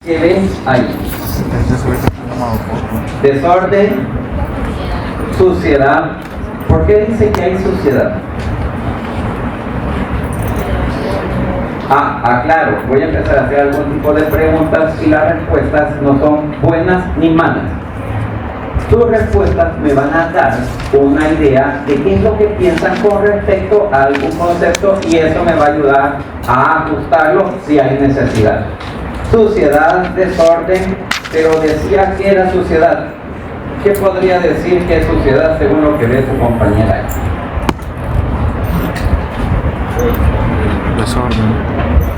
¿Qué ven ahí? Desorden, suciedad. ¿Por qué dice que hay suciedad? Claro, voy a empezar a hacer algún tipo de preguntas y las respuestas no son buenas ni malas. Sus respuestas me van a dar una idea de qué es lo que piensan con respecto a algún concepto y eso me va a ayudar a ajustarlo si hay necesidad. Suciedad, desorden, pero decía que era suciedad. ¿Qué podría decir que es suciedad según lo que ve tu compañera? Desorden.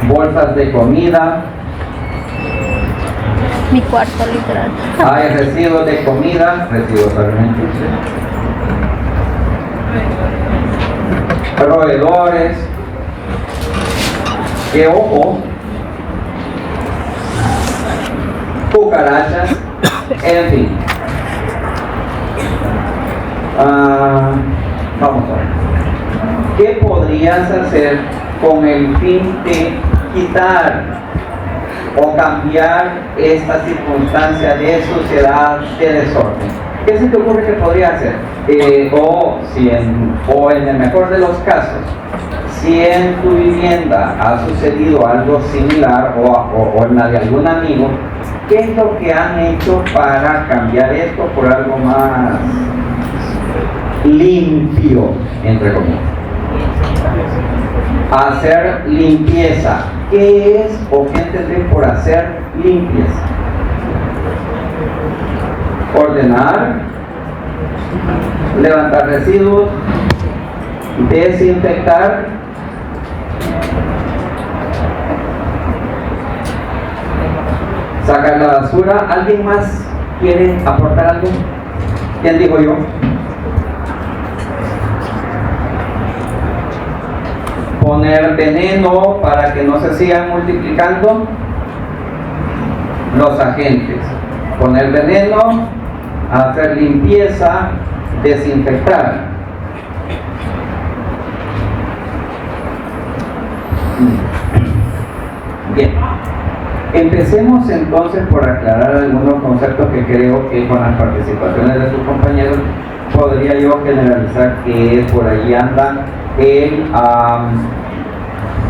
Bolsas de comida. Mi cuarto literal. Hay residuos de comida, residuos alimenticios. Roedores. Que ojo. Cucarachas. En fin. Vamos a ver. ¿Qué podrías hacer con el fin de quitar o cambiar esta circunstancia de suciedad, de desorden? ¿Qué se te ocurre que podría hacer? O en el mejor de los casos, si en tu vivienda ha sucedido algo similar o en la de algún amigo, ¿qué es lo que han hecho para cambiar esto por algo más limpio, entre comillas? Hacer limpieza. ¿Qué es o qué entendés por hacer limpieza? Ordenar, levantar residuos, desinfectar, sacar la basura. ¿Alguien más quiere aportar algo? ¿Quién dijo yo? Poner veneno para que no se sigan multiplicando los agentes. Poner veneno, hacer limpieza, desinfectar. Bien. Empecemos entonces por aclarar algunos conceptos que creo que con las participaciones de sus compañeros podría yo generalizar que por allí anda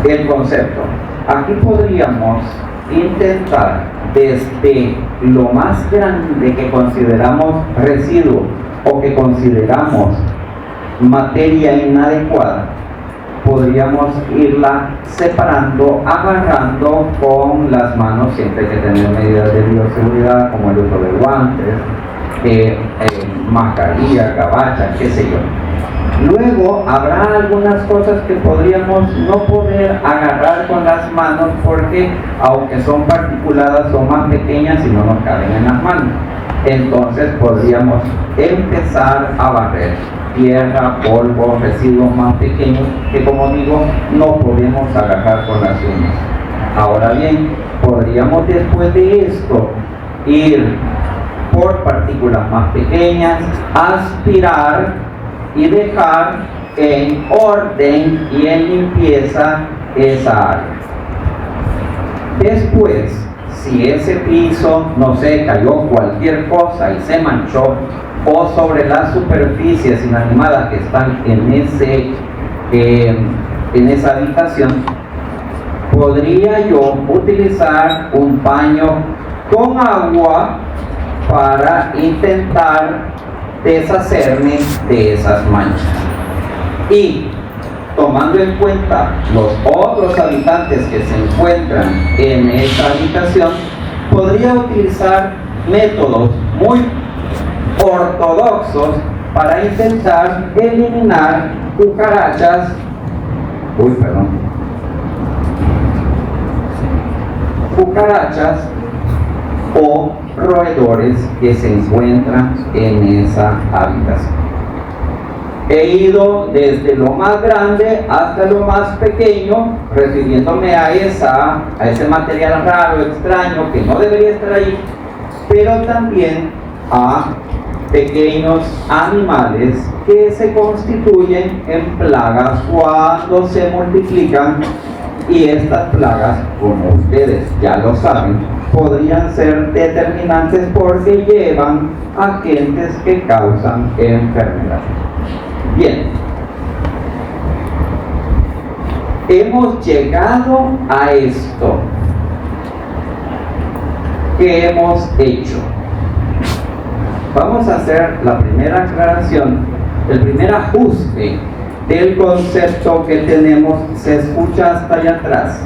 el concepto. Aquí podríamos intentar desde lo más grande que consideramos residuo o que consideramos materia inadecuada, podríamos irla separando, agarrando con las manos. Siempre hay que tener medidas de bioseguridad como el uso de guantes, mascarilla, gabacha, qué sé yo. Luego habrá algunas cosas que podríamos no poder agarrar con las manos porque aunque son particuladas son más pequeñas y no nos caben en las manos. Entonces podríamos empezar a barrer tierra, polvo, residuos más pequeños que, como digo, no podemos agarrar con las uñas. Ahora bien, podríamos después de esto ir por partículas más pequeñas, aspirar y dejar en orden y en limpieza esa área. Después, si ese piso, no sé, cayó cualquier cosa y se manchó, o sobre las superficies inanimadas que están en esa habitación, podría yo utilizar un paño con agua para intentar deshacerme de esas manchas. Y tomando en cuenta los otros habitantes que se encuentran en esta habitación, podría utilizar métodos muy ortodoxos para intentar eliminar cucarachas, cucarachas o roedores que se encuentran en esa habitación. He ido desde lo más grande hasta lo más pequeño, refiriéndome a ese material raro, extraño, que no debería estar ahí, pero también a pequeños animales que se constituyen en plagas cuando se multiplican Y estas plagas, como ustedes ya lo saben, podrían ser determinantes porque llevan agentes que causan enfermedad. Bien, hemos llegado a esto. ¿Qué hemos hecho? Vamos a hacer la primera aclaración, el primer ajuste del concepto que tenemos. ¿Se escucha hasta allá atrás?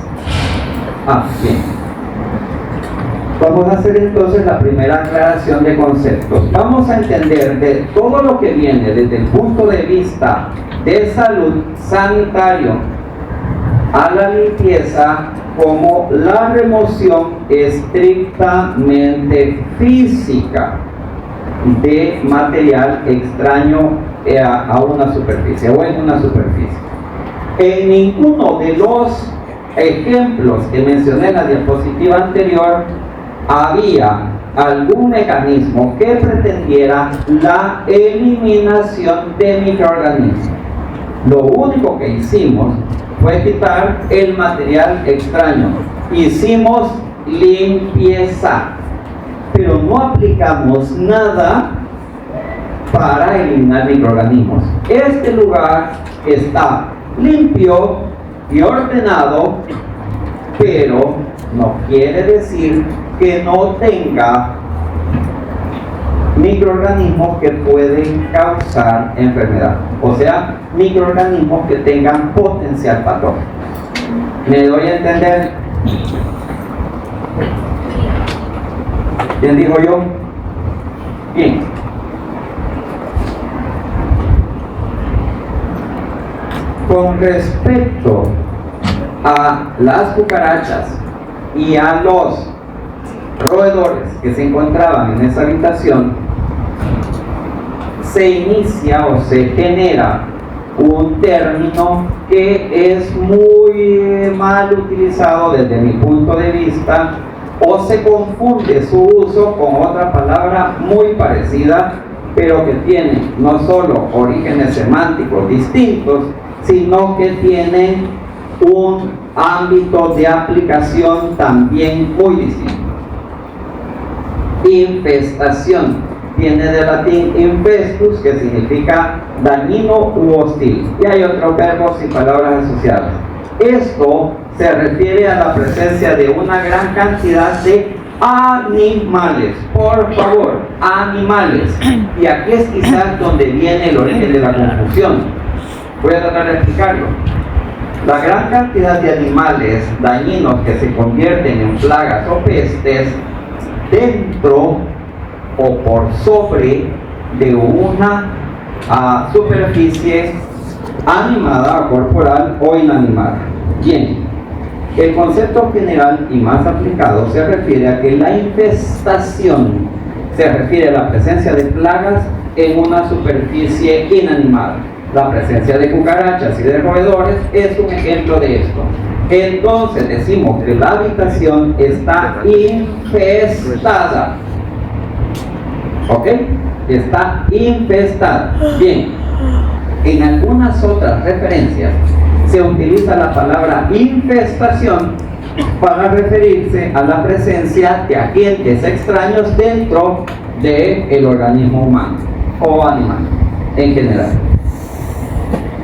Bien. Vamos a hacer entonces la primera aclaración de conceptos. Vamos a entender de todo lo que viene desde el punto de vista de salud sanitario a la limpieza como la remoción estrictamente física de material extraño a una superficie o en una superficie. En ninguno de los ejemplos que mencioné en la diapositiva anterior había algún mecanismo que pretendiera la eliminación de microorganismos. Lo único que hicimos fue quitar el material extraño. Hicimos limpieza, pero no aplicamos nada para eliminar microorganismos. Este lugar está limpio y ordenado, pero no quiere decir que no tenga microorganismos que pueden causar enfermedad, o sea, microorganismos que tengan potencial patógeno. ¿Me doy a entender? ¿Quién dijo yo? Bien. Con respecto a las cucarachas y a los roedores que se encontraban en esa habitación, se inicia o se genera un término que es muy mal utilizado desde mi punto de vista, o se confunde su uso con otra palabra muy parecida, pero que tiene no solo orígenes semánticos distintos, sino que tiene un ámbito de aplicación también muy distinto. Infestación viene del latín infestus, que significa dañino u hostil, y hay otros verbos y palabras asociadas. Esto se refiere a la presencia de una gran cantidad de animales. Por favor, animales. Y aquí es quizás donde viene el origen de la confusión. Voy a tratar de explicarlo. La gran cantidad de animales dañinos que se convierten en plagas o pestes dentro o por sobre de una superficie animada, corporal o inanimada. Bien, el concepto general y más aplicado se refiere a que la infestación se refiere a la presencia de plagas en una superficie inanimada. La presencia de cucarachas y de roedores es un ejemplo de esto. Entonces decimos que la habitación está infestada. ¿Ok? Está infestada. Bien. En algunas otras referencias se utiliza la palabra infestación para referirse a la presencia de agentes extraños dentro del organismo humano o animal en general.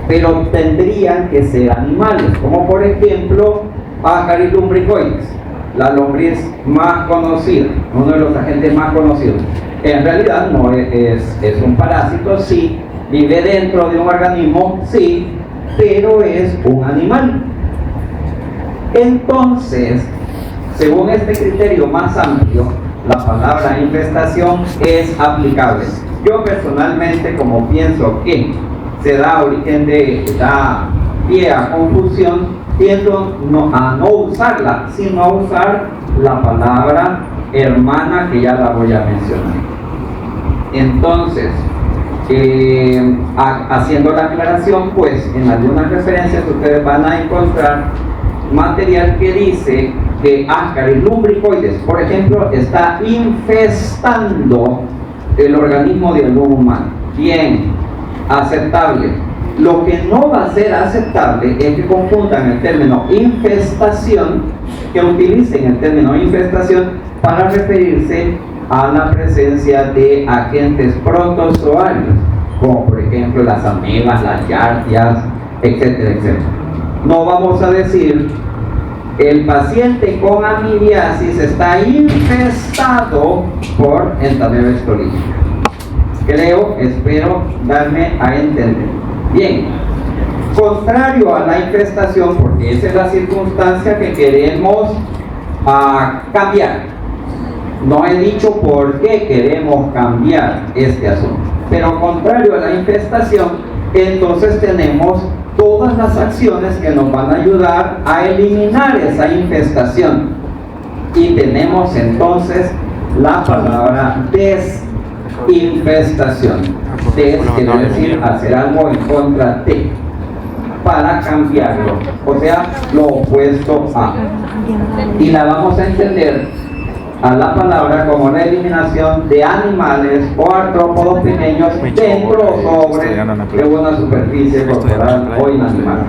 Pero tendrían que ser animales, como por ejemplo Ascaris lumbricoides, la lombriz más conocida, uno de los agentes más conocidos. En realidad no es un parásito, sí, vive dentro de un organismo, sí, pero es un animal. Entonces, según este criterio más amplio, la palabra infestación es aplicable. Yo personalmente, como pienso que se da pie a confusión, tiendo a no usarla, sino a usar la palabra hermana, que ya la voy a mencionar. Entonces, haciendo la aclaración, pues en algunas referencias ustedes van a encontrar material que dice que Ascaris lumbricoides, por ejemplo, está infestando el organismo de algún humano. Bien, aceptable. Lo que no va a ser aceptable es que confundan el término infestación, que utilicen el término infestación para referirse a la presencia de agentes protozoarios, como por ejemplo las amebas, las yardias, etcétera, etcétera. No vamos a decir el paciente con amibiasis está infestado por entamoeba colitis. Espero darme a entender. Bien, contrario a la infestación, porque esa es la circunstancia que queremos cambiar. No he dicho por qué queremos cambiar este asunto, pero contrario a la infestación, entonces tenemos todas las acciones que nos van a ayudar a eliminar esa infestación. Y tenemos entonces la palabra desinfestación. Des quiere decir hacer algo en contra de, para cambiarlo, o sea, lo opuesto a. Y la vamos a entender a la palabra como la eliminación de animales o artrópodos pequeños dentro o sobre de una superficie corporal o inanimada.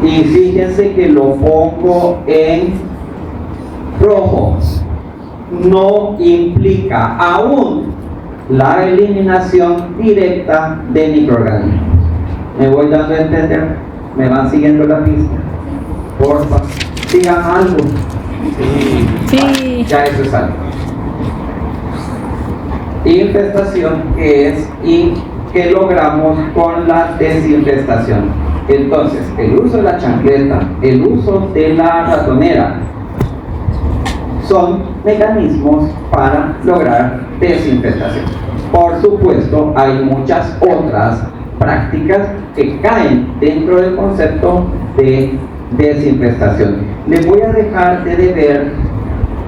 Y fíjense que lo pongo en rojo. No implica aún la eliminación directa de microorganismos. ¿Me voy dando a entender? ¿Me van siguiendo la pista? Porfa, sigan algo. Sí. Ya eso es algo. Infestación, que es y que logramos con la desinfestación. Entonces, el uso de la chancleta, el uso de la ratonera, son mecanismos para lograr desinfestación. Por supuesto, hay muchas otras prácticas que caen dentro del concepto de desinfestación. Les voy a dejar de deber,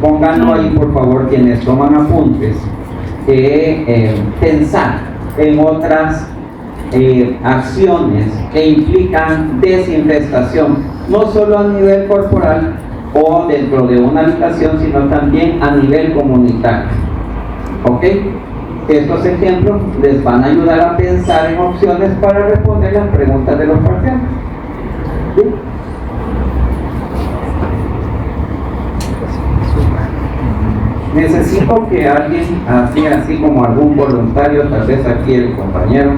pónganlo ahí por favor quienes toman apuntes, pensar en otras acciones que implican desinfestación, no solo a nivel corporal o dentro de una habitación, sino también a nivel comunitario. ¿Ok? Estos ejemplos les van a ayudar a pensar en opciones para responder las preguntas de los pacientes. ¿Sí? Necesito que alguien, así como algún voluntario, tal vez aquí el compañero.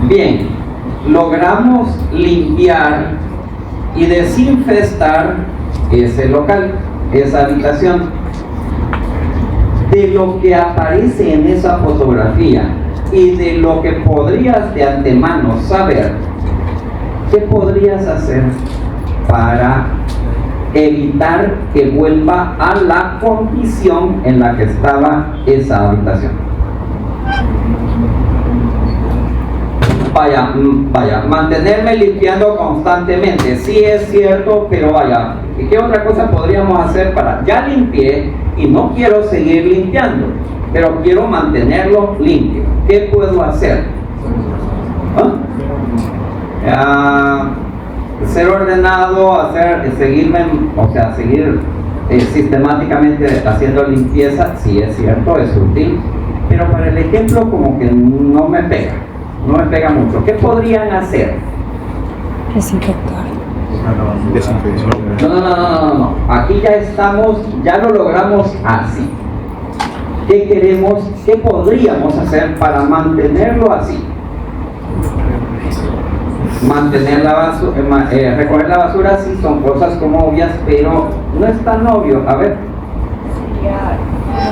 Bien, logramos limpiar y desinfestar ese local, esa habitación. De lo que aparece en esa fotografía y de lo que podrías de antemano saber, ¿qué podrías hacer para evitar que vuelva a la condición en la que estaba esa habitación? Vaya, mantenerme limpiando constantemente, sí es cierto, pero vaya, ¿y qué otra cosa podríamos hacer para, ya limpié y no quiero seguir limpiando, pero quiero mantenerlo limpio? ¿Qué puedo hacer? Ser ordenado, seguir sistemáticamente haciendo limpieza, sí es cierto, es útil, pero para el ejemplo como que no me pega mucho. ¿Qué podrían hacer? Desinfectar. No. Aquí ya lo logramos así. ¿Qué queremos? ¿Qué podríamos hacer para mantenerlo así? Mantener la basura, recoger la basura, sí son cosas como obvias, pero no es tan obvio. A ver. Sería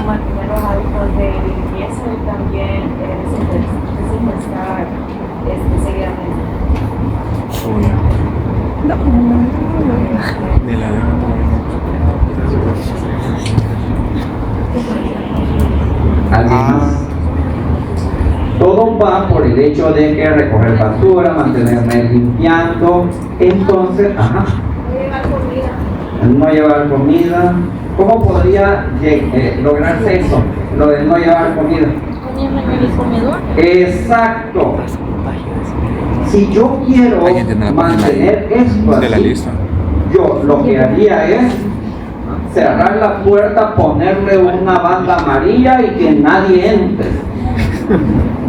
mantener los hábitos de limpieza y también desinfectar seguidamente. ¿Alguien más? Todo va por el hecho de que recoger basura, mantenerme limpiando. Entonces, no llevar comida. ¿Cómo podría lograrse eso? Lo de no llevar comida. Exacto. Si yo quiero mantener esto así, yo lo que haría es cerrar la puerta, ponerle una banda amarilla y que nadie entre.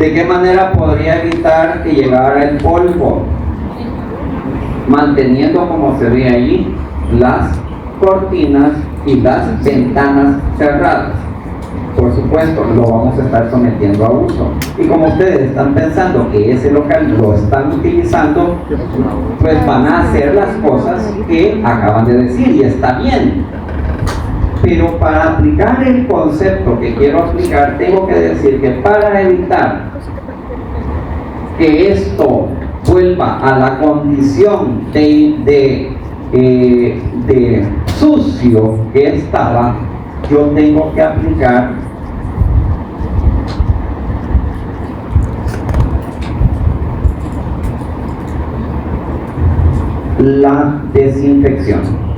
¿De qué manera podría evitar que llegara el polvo? Manteniendo, como se ve allí, las cortinas y las ventanas cerradas. Por supuesto, lo vamos a estar sometiendo a uso. Y como ustedes están pensando que ese local lo están utilizando, pues van a hacer las cosas que acaban de decir, y está bien. Pero para aplicar el concepto que quiero aplicar, tengo que decir que para evitar que esto vuelva a la condición de sucio que estaba, yo tengo que aplicar la desinfección.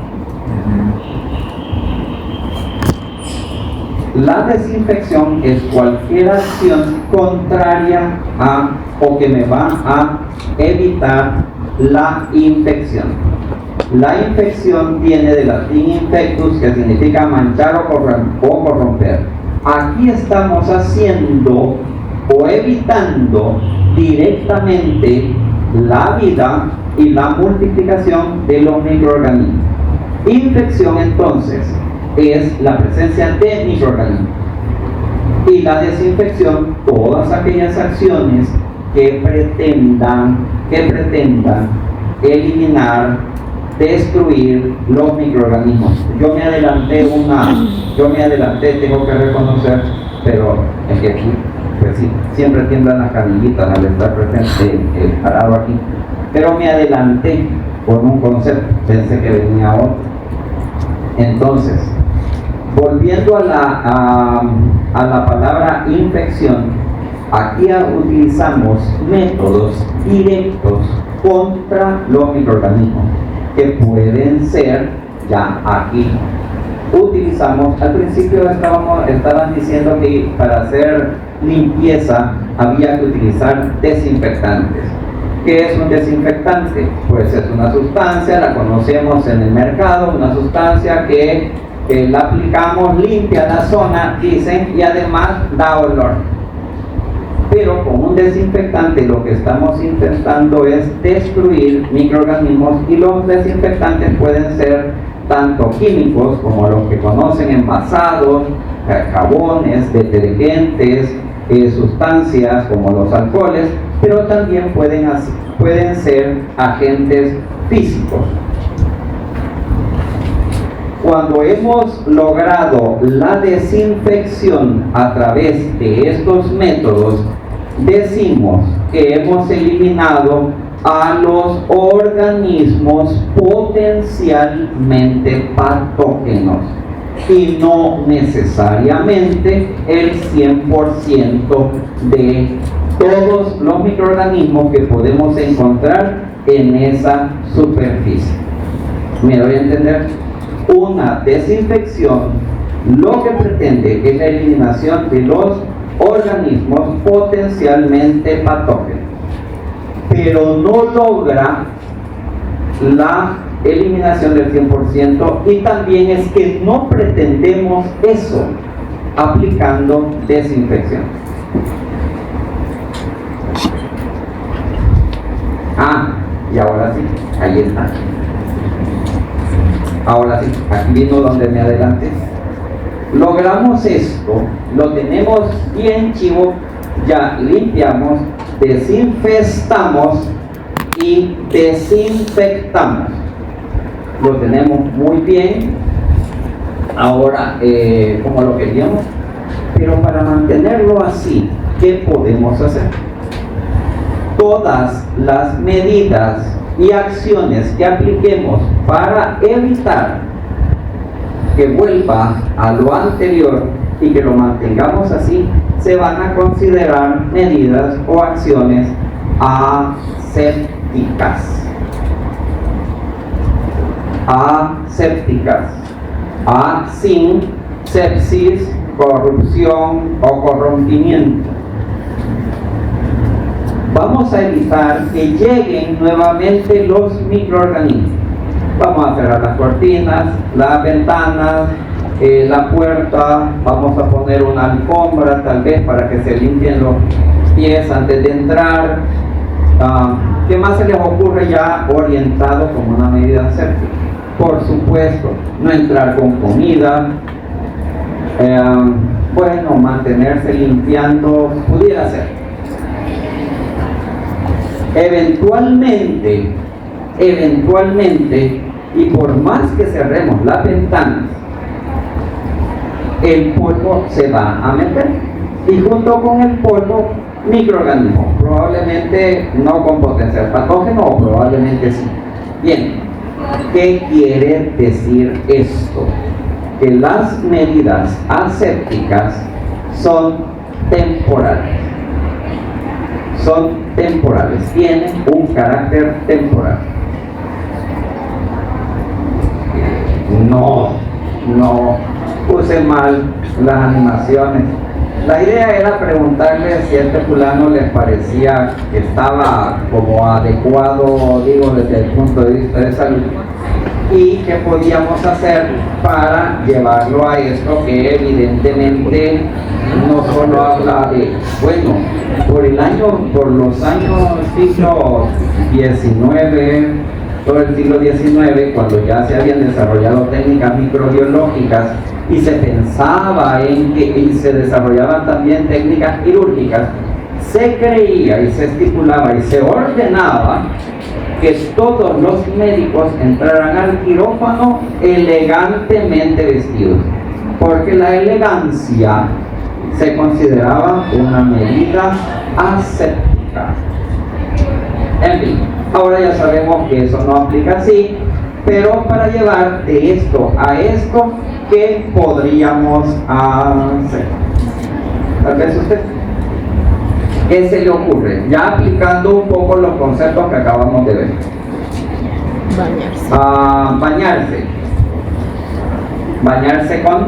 La desinfección es cualquier acción contraria a o que me va a evitar la infección. La infección viene del latín infectus, que significa manchar o corromper. Aquí estamos haciendo o evitando directamente la vida y la multiplicación de los microorganismos. Infección, entonces, es la presencia de microorganismos. Y la desinfección, todas aquellas acciones que pretendan eliminar, destruir los microorganismos. Yo me adelanté, tengo que reconocer, pero es que aquí, pues sí, siempre tiemblan las canillitas al estar presente parado aquí. Pero me adelanté con un concepto, pensé que venía otro. Entonces, volviendo a la palabra infección, aquí utilizamos métodos directos contra los microorganismos, que pueden ser, ya aquí utilizamos, al principio estaban diciendo que para hacer limpieza había que utilizar desinfectantes. ¿Qué es un desinfectante? Pues es una sustancia, la conocemos en el mercado, una sustancia que la aplicamos, limpia la zona, dicen, y además da olor. Pero con un desinfectante lo que estamos intentando es destruir microorganismos, y los desinfectantes pueden ser tanto químicos como los que conocen, envasados, jabones, detergentes, sustancias como los alcoholes, pero también pueden ser agentes físicos. Cuando hemos logrado la desinfección a través de estos métodos, decimos que hemos eliminado a los organismos potencialmente patógenos, y no necesariamente el 100% de todos los microorganismos que podemos encontrar en esa superficie. ¿Me doy a entender? Una desinfección lo que pretende es la eliminación de los organismos potencialmente patógenos, pero no logra la eliminación del 100%, y también es que no pretendemos eso aplicando desinfección. Y ahora sí, ahí está. Ahora sí, aquí vino donde me adelanté. Logramos esto, lo tenemos bien chivo, ya limpiamos, desinfestamos y desinfectamos. Lo tenemos muy bien, ahora como lo queríamos, pero para mantenerlo así, ¿qué podemos hacer? Todas las medidas y acciones que apliquemos para evitar que vuelva a lo anterior y que lo mantengamos así, se van a considerar medidas o acciones asépticas. Sin sepsis, corrupción o corrompimiento. Vamos a evitar que lleguen nuevamente los microorganismos. Vamos a cerrar las cortinas, las ventanas, la puerta, vamos a poner una alfombra tal vez para que se limpien pies antes de entrar. ¿Qué más se les ocurre ya orientado como una medida séptica? Por supuesto, no entrar con comida, bueno, mantenerse limpiando, pudiera ser. Eventualmente, y por más que cerremos las ventanas, el polvo se va a meter, y junto con el polvo, microorganismos, probablemente no con potencial patógeno, o probablemente sí. Bien, ¿qué quiere decir esto? Que las medidas asépticas son temporales. Tienen un carácter temporal. No puse mal las animaciones. La idea era preguntarle si a este fulano les parecía que estaba como adecuado, digo, desde el punto de vista de salud, y qué podíamos hacer para llevarlo a esto que evidentemente no solo habla de, bueno, por los años siglo XIX, todo el siglo XIX, cuando ya se habían desarrollado técnicas microbiológicas y se pensaba en que y se desarrollaban también técnicas quirúrgicas, se creía y se estipulaba y se ordenaba que todos los médicos entraran al quirófano elegantemente vestidos, porque la elegancia se consideraba una medida aséptica. En fin, ahora ya sabemos que eso no aplica así, pero para llevar de esto a esto, ¿qué podríamos hacer? Tal vez usted. ¿Qué se le ocurre? Ya aplicando un poco los conceptos que acabamos de ver. Bañarse. Bañarse con...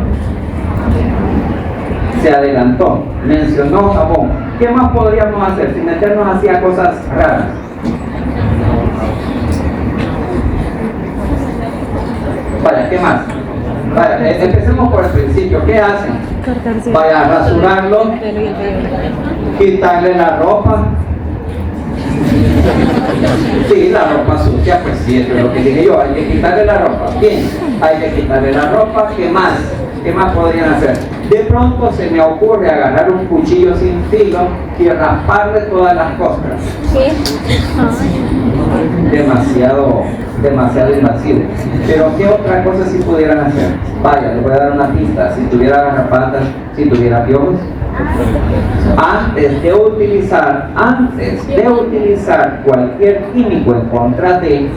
Se adelantó, mencionó jabón. ¿Qué más podríamos hacer sin meternos así a cosas raras? Vaya, ¿qué más? Vaya, empecemos por el principio. ¿Qué hacen? Vaya a rasurarlo, quitarle la ropa. Sí, la ropa sucia, pues sí, eso es lo que dije yo, hay que quitarle la ropa. Bien, hay que quitarle la ropa. ¿Qué más? ¿Qué más podrían hacer? De pronto se me ocurre agarrar un cuchillo sin filo y rasparle todas las costras. Demasiado invasivo. Pero ¿qué otra cosa si pudieran hacer? Vaya, les voy a dar una pista. Si tuviera garrapatas, si tuviera piojos, antes de utilizar cualquier químico en contra de,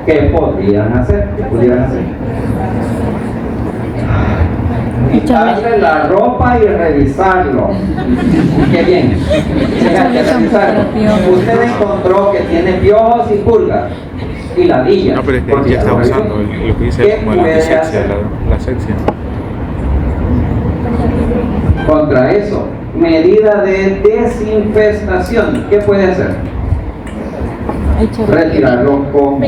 ¿qué podrían hacer? ¿Qué pudieran hacer? Quitarle la ropa y revisarlo. Qué bien. Fíjate, revisarlo. Usted encontró que tiene piojos y pulgas y ladillas. No, pero es que aquí está usando lo que dice como la asepsia. Contra eso, medida de desinfestación. ¿Qué puede hacer? Retirarlo con...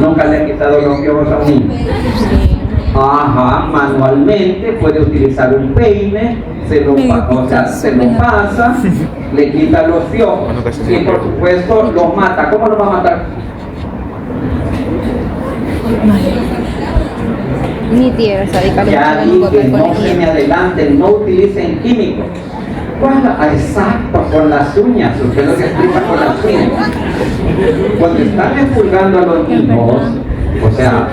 Nunca le he quitado los piojos a un niño. Ajá, manualmente puede utilizar un peine, se lo pasa, le quita los piojos y por supuesto los mata. ¿Cómo los va a matar? Mi tía, ya dije, no se me adelanten, no utilicen químicos. Bueno, exacto, con las uñas, usted lo que explica con las uñas. Cuando están expulgando a los niños, o sea,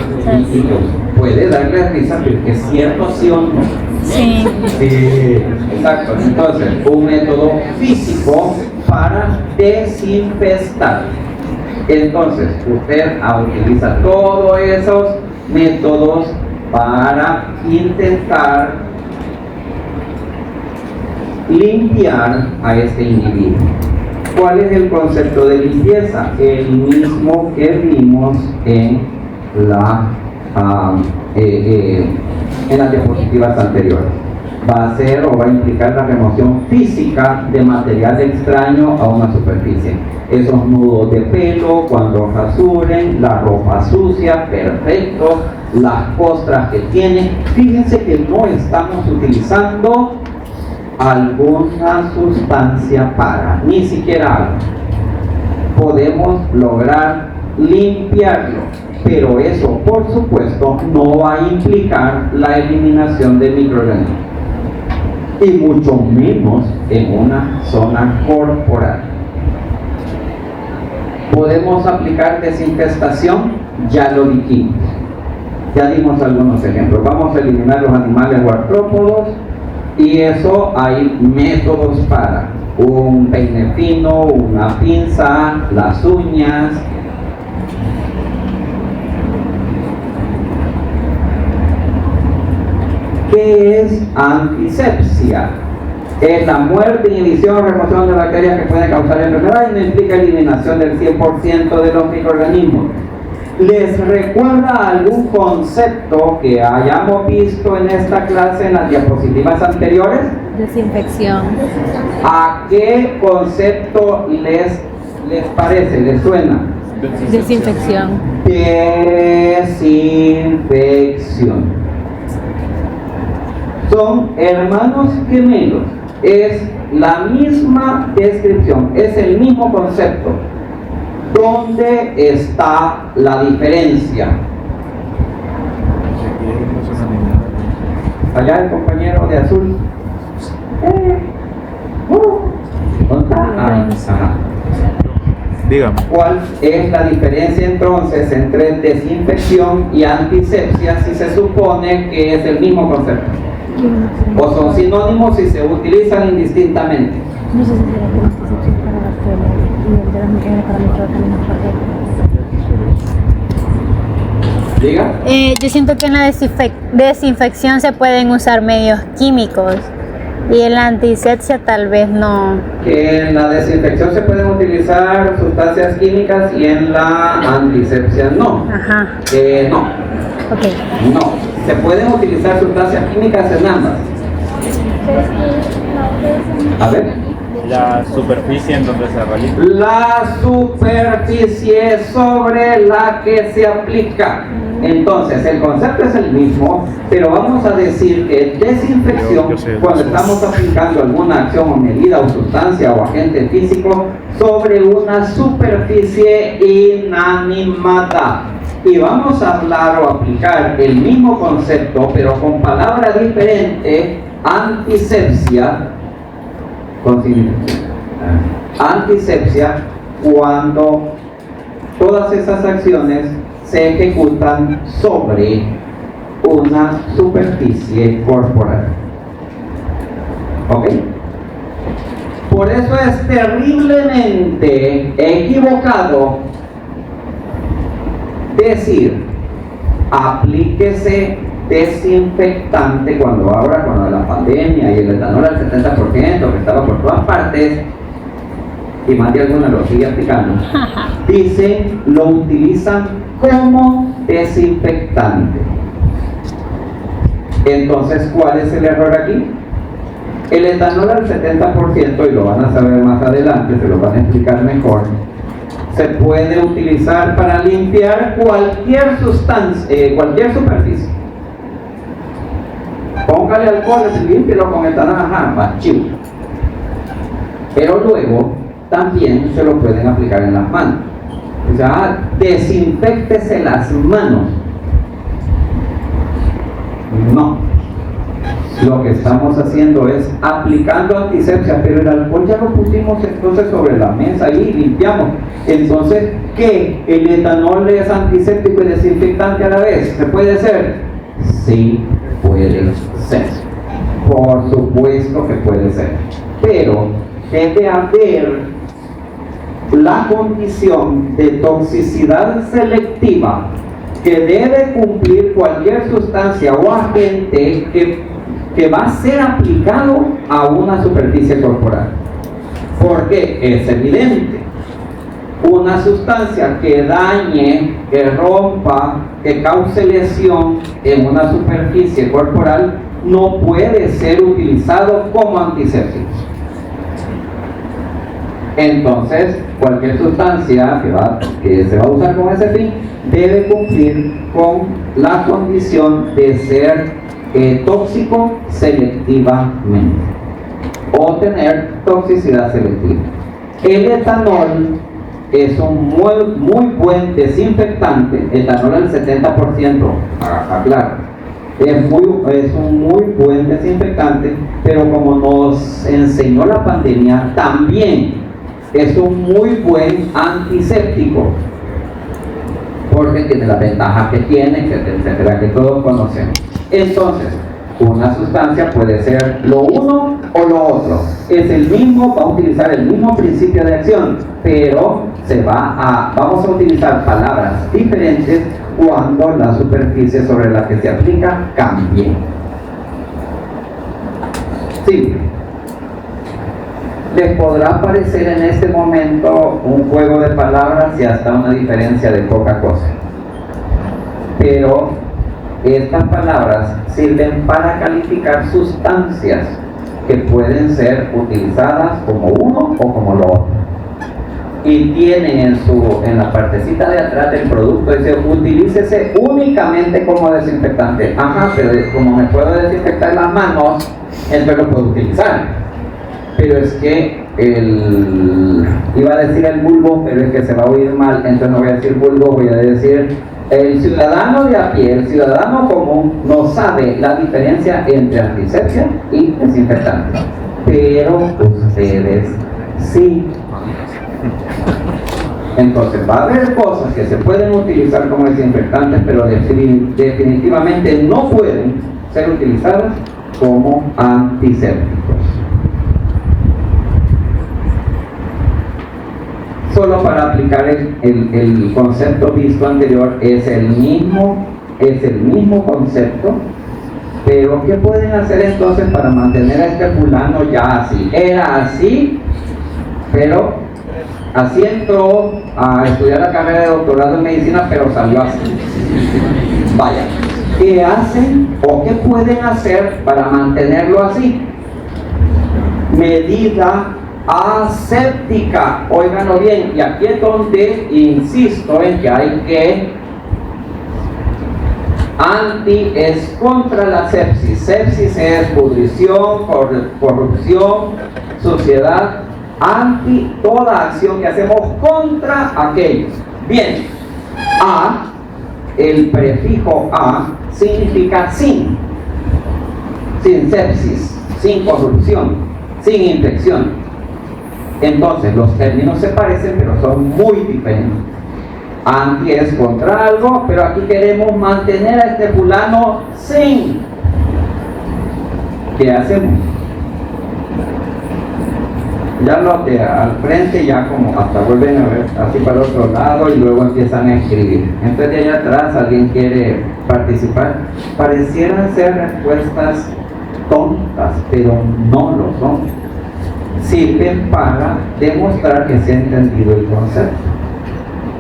puede darle risa, pero es cierto, sí o no. Sí. Sí, exacto. Entonces, un método físico para desinfestar. Entonces, usted utiliza todos esos métodos para intentar limpiar a este individuo. ¿Cuál es el concepto de limpieza? El mismo que vimos en las diapositivas anteriores. Va a ser o va a implicar la remoción física de material extraño a una superficie. Esos nudos de pelo cuando rasuren, la ropa sucia, perfecto, las costras que tiene. Fíjense que no estamos utilizando alguna sustancia para, ni siquiera agua. Podemos lograr limpiarlo, pero eso por supuesto no va a implicar la eliminación de microorganismos, y mucho menos en una zona corporal. Podemos aplicar desinfestación, ya lo dijimos, ya dimos algunos ejemplos. Vamos a eliminar los animales o artrópodos, y eso hay métodos para: un peine fino, una pinza, las uñas. ¿Qué es antisepsia? Es la muerte, inhibición o remoción de bacterias que pueden causar enfermedad y no implica eliminación del 100% de los microorganismos. ¿Les recuerda algún concepto que hayamos visto en esta clase en las diapositivas anteriores? Desinfección. ¿A qué concepto les parece? ¿Les suena? Desinfección. Desinfección. Son hermanos gemelos. Es la misma descripción, es el mismo concepto. ¿Dónde está la diferencia? Allá el compañero de azul. ¿Dónde está? Ajá. Dígame. ¿Cuál es la diferencia entonces entre desinfección y antisepsia si se supone que es el mismo concepto? ¿O son sinónimos y se utilizan indistintamente? No sé si será que la antisepsia es para bacterias y el de las microorganismos para microorganismos para Diga. Yo siento que en la desinfección se pueden usar medios químicos y en la antisepsia tal vez no. Que en la desinfección se pueden utilizar sustancias químicas y en la antisepsia no. Ajá. No. Ok. No. Se pueden utilizar sustancias químicas en ambas. A ver. La superficie en donde se realiza. La superficie sobre la que se aplica. Entonces, el concepto es el mismo, pero vamos a decir que desinfección, cuando estamos aplicando alguna acción o medida o sustancia o agente físico sobre una superficie inanimada. Y vamos a hablar o aplicar el mismo concepto, pero con palabra diferente: antisepsia, con significado. Antisepsia, cuando todas esas acciones se ejecutan sobre una superficie corporal. ¿Ok? Por eso es terriblemente equivocado decir aplíquese desinfectante cuando la pandemia y el etanol al 70% que estaba por todas partes, y más de alguna lo sigue aplicando, dicen, lo utilizan como desinfectante. Entonces, ¿cuál es el error aquí? El etanol al 70%, y lo van a saber más adelante, se lo van a explicar mejor, se puede utilizar para limpiar cualquier sustancia, cualquier superficie. Póngale alcohol y límpielo con etanol, más chido. Pero luego también se lo pueden aplicar en las manos. O sea, desinféctese las manos. No. Lo que estamos haciendo es aplicando antisepsia, pero el alcohol ya lo pusimos entonces sobre la mesa y limpiamos. Entonces, ¿qué? ¿El etanol es antiséptico y desinfectante a la vez? ¿Se puede hacer? Sí, puede ser. Por supuesto que puede ser. Pero debe haber la condición de toxicidad selectiva que debe cumplir cualquier sustancia o agente que va a ser aplicado a una superficie corporal. Porque es evidente, una sustancia que dañe, que rompa, que cause lesión en una superficie corporal no puede ser utilizado como antiséptico. Entonces, cualquier sustancia que se va a usar con ese fin debe cumplir con la condición de ser tóxico selectivamente. o tener toxicidad selectiva. El etanol es un muy buen desinfectante, etanol al 70%, aclaro. Es un muy buen desinfectante, pero como nos enseñó la pandemia, también es un muy buen antiséptico, porque tiene las ventajas que tiene, etcétera, etcétera, que todos conocemos. Entonces, una sustancia puede ser lo uno o lo otro. Es el mismo, va a utilizar el mismo principio de acción, pero vamos a utilizar palabras diferentes cuando la superficie sobre la que se aplica cambie. Simple. Les podrá parecer en este momento un juego de palabras y hasta una diferencia de poca cosa, pero estas palabras sirven para calificar sustancias que pueden ser utilizadas como uno o como lo otro. Y tienen en la partecita de atrás del producto, dice, utilícese únicamente como desinfectante. Ajá, pero como me puedo desinfectar las manos, entonces lo puedo utilizar. Pero es que iba a decir el vulgo, pero es que se va a oír mal, entonces no voy a decir vulgo, voy a decir el ciudadano de a pie, el ciudadano común, no sabe la diferencia entre antisepsia y desinfectante. Pero ustedes sí. Entonces va a haber cosas que se pueden utilizar como desinfectantes, pero definitivamente no pueden ser utilizadas como antisépticos. Solo para aplicar el concepto visto anterior, es el mismo concepto, pero ¿qué pueden hacer entonces para mantener a este fulano ya así? Era así, pero así entró a estudiar la carrera de doctorado en medicina, pero salió así. Vaya, ¿qué hacen o qué pueden hacer para mantenerlo así? Medida aséptica, óiganlo bien, y aquí es donde insisto en que hay que es contra la sepsis. Sepsis es pudrición, corrupción, suciedad, anti toda acción que hacemos contra aquellos. Bien, el prefijo a significa sin sepsis, sin corrupción, sin infección. Entonces, los términos se parecen, pero son muy diferentes. Anti es contra algo, pero aquí queremos mantener a este fulano sin. ¿Qué hacemos? Ya los de al frente ya como hasta vuelven a ver así para el otro lado y luego empiezan a escribir. Entonces de allá atrás alguien quiere participar. Parecieran ser respuestas tontas, pero no lo son. Sirven para demostrar que se ha entendido el concepto.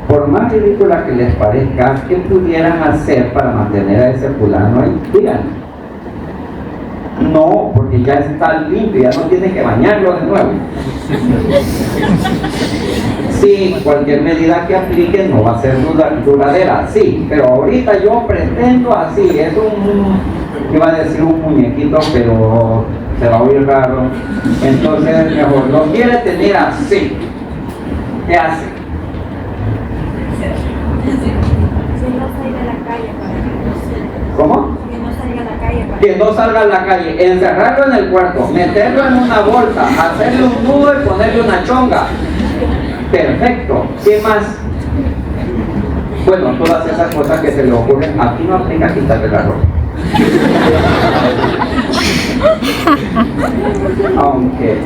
Por más ridícula que les parezca, ¿qué pudieran hacer para mantener a ese fulano ahí? Digan. No, porque ya está limpio, ya no tiene que bañarlo de nuevo. Sí, cualquier medida que aplique no va a ser duradera, sí, pero ahorita yo pretendo así, es iba a decir un muñequito, pero se va a oír raro, entonces mejor lo quiere tener así. ¿Qué hace? ¿Cómo? Que no salga a la calle, encerrarlo en el cuarto, meterlo en una bolsa, hacerle un nudo y ponerle una chonga. Perfecto. ¿Qué más? Bueno, todas esas cosas que se le ocurren, aquí no aplica quitarle la ropa. Aunque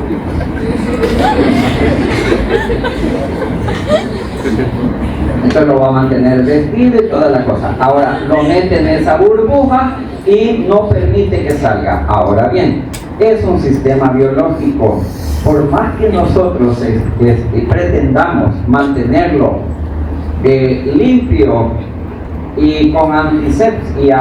entonces lo va a mantener vestido y toda la cosa. Ahora lo mete en esa burbuja y no permite que salga. Ahora bien, es un sistema biológico. Por más que nosotros pretendamos mantenerlo limpio y con antiseptado,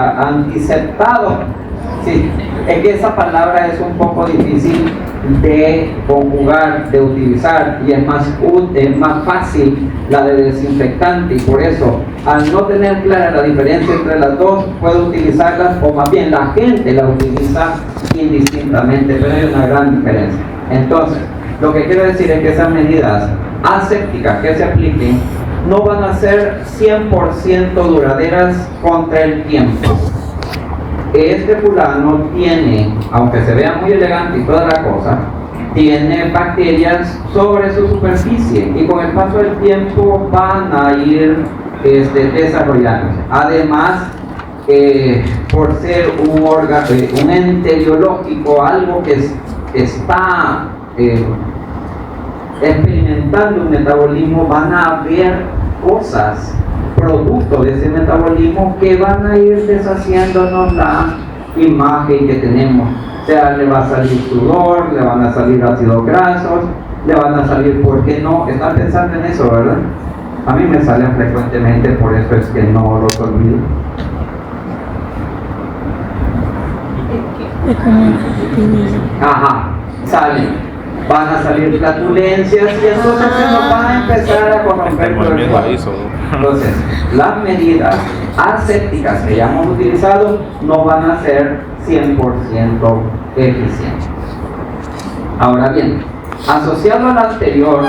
sí, es que esa palabra es un poco difícil de conjugar, de utilizar, y es más fácil la de desinfectante, y por eso al no tener clara la diferencia entre las dos, puede utilizarlas, o más bien la gente la utiliza indistintamente, pero hay una gran diferencia. Entonces, lo que quiero decir es que esas medidas asépticas que se apliquen no van a ser 100% duraderas contra el tiempo. Este fulano tiene, aunque se vea muy elegante y toda la cosa, tiene bacterias sobre su superficie y con el paso del tiempo van a ir desarrollándose. Además, por ser un ente biológico, algo que está experimentando un metabolismo, van a haber cosas producto de ese metabolismo que van a ir deshaciéndonos la imagen que tenemos. O sea, le va a salir sudor, le van a salir ácidos grasos, le van a salir, ¿por qué no? Están pensando en eso, ¿verdad? A mí me salen frecuentemente, por eso es que no los olvido. Ajá, salen. Van a salir flatulencias y entonces se nos van a empezar a corromper todo el cuerpo. Entonces, las medidas asépticas que ya hemos utilizado no van a ser 100% eficientes. Ahora bien, asociado al anterior,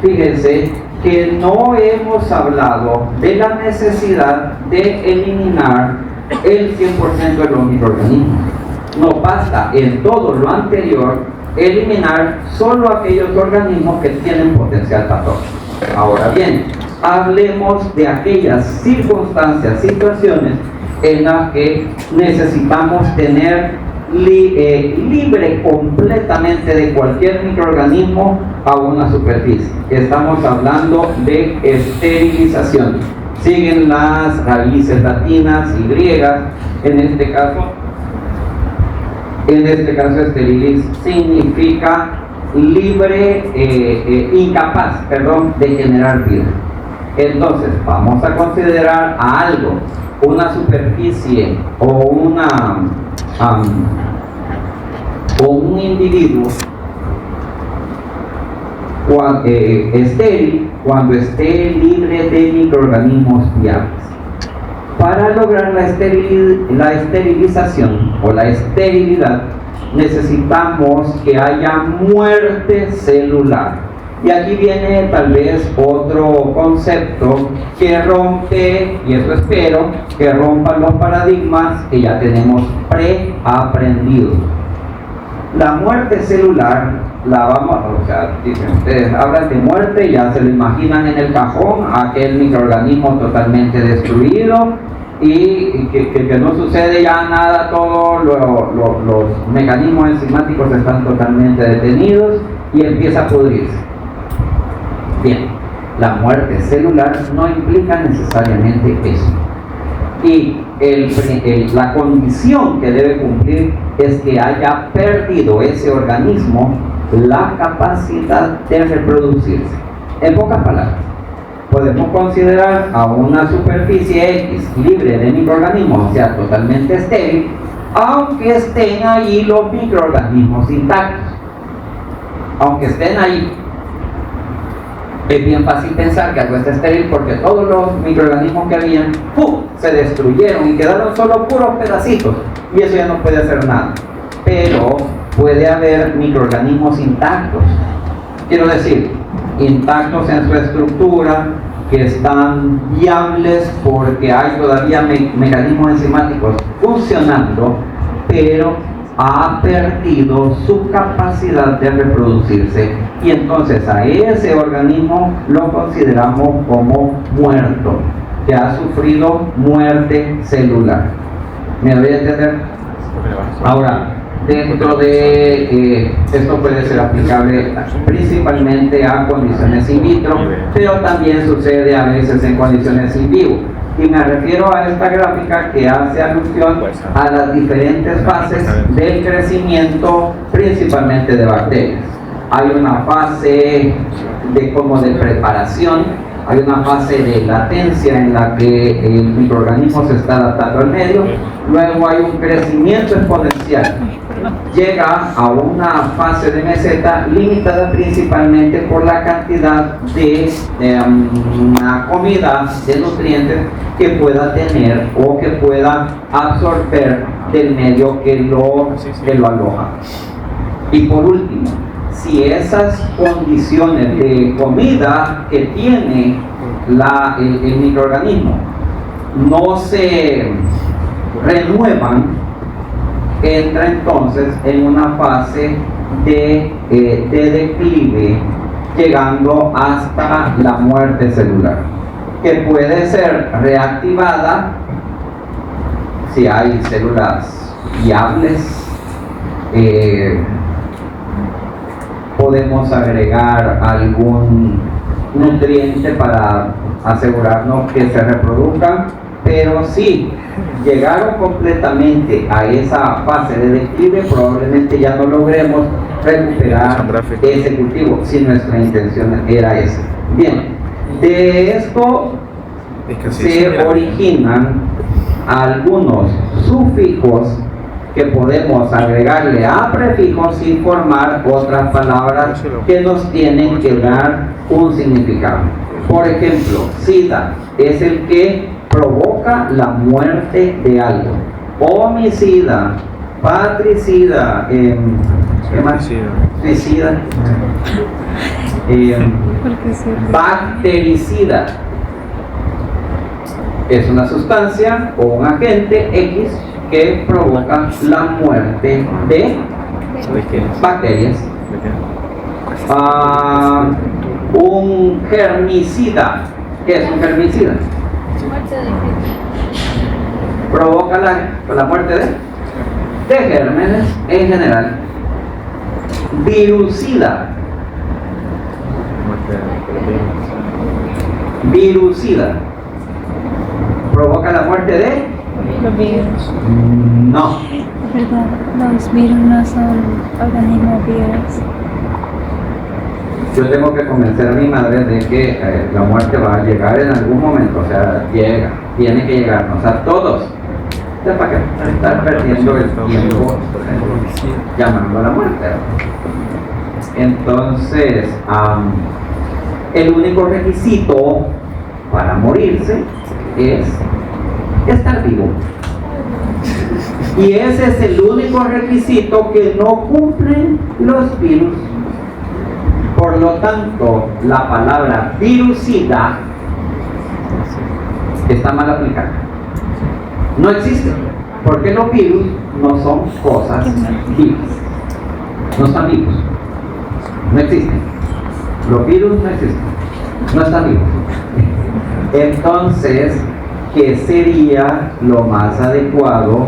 fíjense que no hemos hablado de la necesidad de eliminar el 100% de los microorganismos. No basta en todo lo anterior eliminar solo aquellos organismos que tienen potencial patógeno. Ahora bien, hablemos de aquellas circunstancias, situaciones en las que necesitamos tener libre completamente de cualquier microorganismo a una superficie. Estamos hablando de esterilización. Siguen las raíces latinas y griegas. En este caso, esterilis significa libre, incapaz, de generar vida. Entonces, vamos a considerar a algo, una superficie o un individuo estéril cuando esté libre de microorganismos viables. Para lograr la esterilización o la esterilidad, necesitamos que haya muerte celular. Y aquí viene tal vez otro concepto que rompe, y eso espero, que rompan los paradigmas que ya tenemos preaprendidos. La muerte celular, dicen ustedes, hablan de muerte, ya se lo imaginan en el cajón, aquel microorganismo totalmente destruido y que no sucede ya nada, todos los mecanismos enzimáticos están totalmente detenidos y empieza a pudrirse. Bien, la muerte celular no implica necesariamente eso. Y la condición que debe cumplir es que haya perdido ese organismo la capacidad de reproducirse. En pocas palabras, podemos considerar a una superficie X libre de microorganismos, o sea, totalmente estéril, aunque estén ahí los microorganismos intactos. Aunque estén ahí, es bien fácil pensar que algo está estéril porque todos los microorganismos que habían se destruyeron y quedaron solo puros pedacitos y eso ya no puede hacer nada. Pero puede haber microorganismos intactos, quiero decir, intactos en su estructura, que están viables porque hay todavía mecanismos enzimáticos funcionando, pero ha perdido su capacidad de reproducirse y entonces a ese organismo lo consideramos como muerto, que ha sufrido muerte celular. ¿Me voy a entender? Ahora, dentro de esto puede ser aplicable principalmente a condiciones in vitro, pero también sucede a veces en condiciones in vivo. Y me refiero a esta gráfica que hace alusión a las diferentes fases del crecimiento, principalmente de bacterias. Hay una fase de preparación, hay una fase de latencia en la que el microorganismo se está adaptando al medio, luego hay un crecimiento exponencial, llega a una fase de meseta limitada principalmente por la cantidad de comida, de nutrientes que pueda tener o que pueda absorber del medio que lo aloja. Y por último, si esas condiciones de comida que tiene el microorganismo no se renuevan, entra entonces en una fase de declive, llegando hasta la muerte celular, que puede ser reactivada si hay células viables. Podemos agregar algún nutriente para asegurarnos que se reproduzcan, pero si llegaron completamente a esa fase de declive, probablemente ya no logremos recuperar ese cultivo, si nuestra intención era esa. Bien, de esto se originan algunos sufijos que podemos agregarle a prefijos y formar otras palabras que nos tienen que dar un significado. Por ejemplo, sida es el que provoca la muerte de algo. Homicida, patricida, ¿qué más? Suicida, bactericida. Es una sustancia o un agente X que provoca la muerte de bacterias. Un germicida. ¿Qué es un germicida? Provoca la muerte de gérmenes en general. Virucida. Virucida. Provoca la muerte de Los virus. no. Perdón, los virus no son organismos vivos. Yo tengo que convencer a mi madre de que la muerte va a llegar en algún momento, o sea, tiene que llegarnos a todos. Entonces, ¿para qué estar perdiendo el tiempo llamando a la muerte? Entonces, el único requisito para morirse es estar vivo. Y ese es el único requisito que no cumplen los virus. Por lo tanto, la palabra virucida está mal aplicada. No existe, porque los virus no son cosas vivas. No están vivos. No existen. Los virus no existen. No están vivos. Entonces, ¿qué sería lo más adecuado?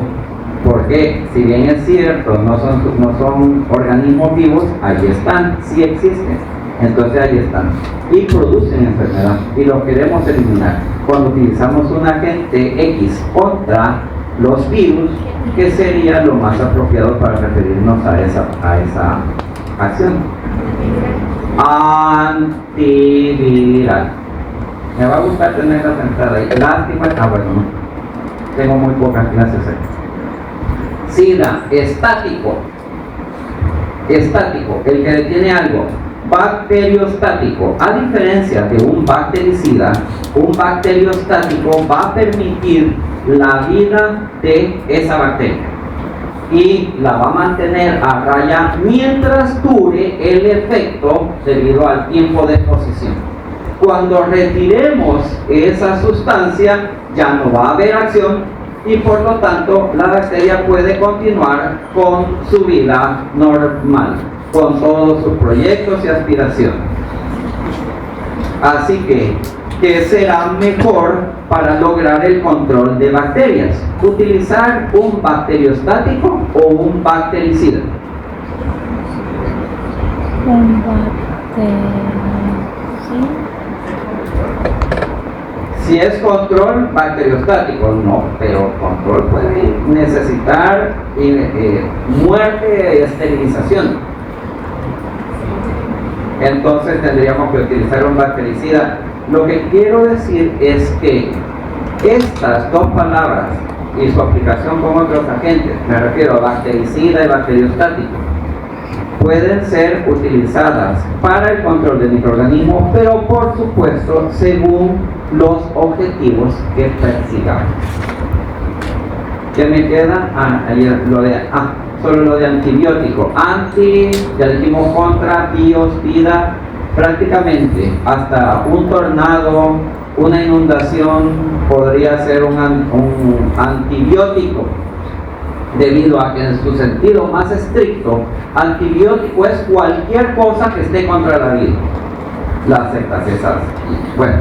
Porque si bien es cierto, no son organismos vivos, ahí están, sí existen. Entonces ahí están. Y producen enfermedad. Y lo queremos eliminar. Cuando utilizamos un agente X contra los virus, ¿qué sería lo más apropiado para referirnos a esa acción? Antiviral. Me va a gustar tenerla sentada ahí. Lástima. Bueno, no. Tengo muy pocas clases ahí. SIDA, estático. Estático, el que detiene algo. Bacteriostático. A diferencia de un bactericida, un bacteriostático va a permitir la vida de esa bacteria y la va a mantener a raya mientras dure el efecto debido al tiempo de exposición. Cuando retiremos esa sustancia, ya no va a haber acción y por lo tanto la bacteria puede continuar con su vida normal, con todos sus proyectos y aspiraciones. Así que, ¿qué será mejor para lograr el control de bacterias? ¿Utilizar un bacteriostático o un bactericida? Un bactericida. Si es control bacteriostático, no, pero control puede necesitar muerte y esterilización. Entonces tendríamos que utilizar un bactericida Lo que quiero decir es que estas dos palabras y su aplicación con otros agentes, me refiero a bactericida y bacteriostático, pueden ser utilizadas para el control de microorganismos, pero por supuesto según los objetivos que persigamos. ¿Qué me queda? Solo lo de antibiótico. Ya dijimos contra, bios, vida, prácticamente hasta un tornado, una inundación podría ser un antibiótico, debido a que en su sentido más estricto, antibiótico es cualquier cosa que esté contra la vida. Las sectas esas, bueno,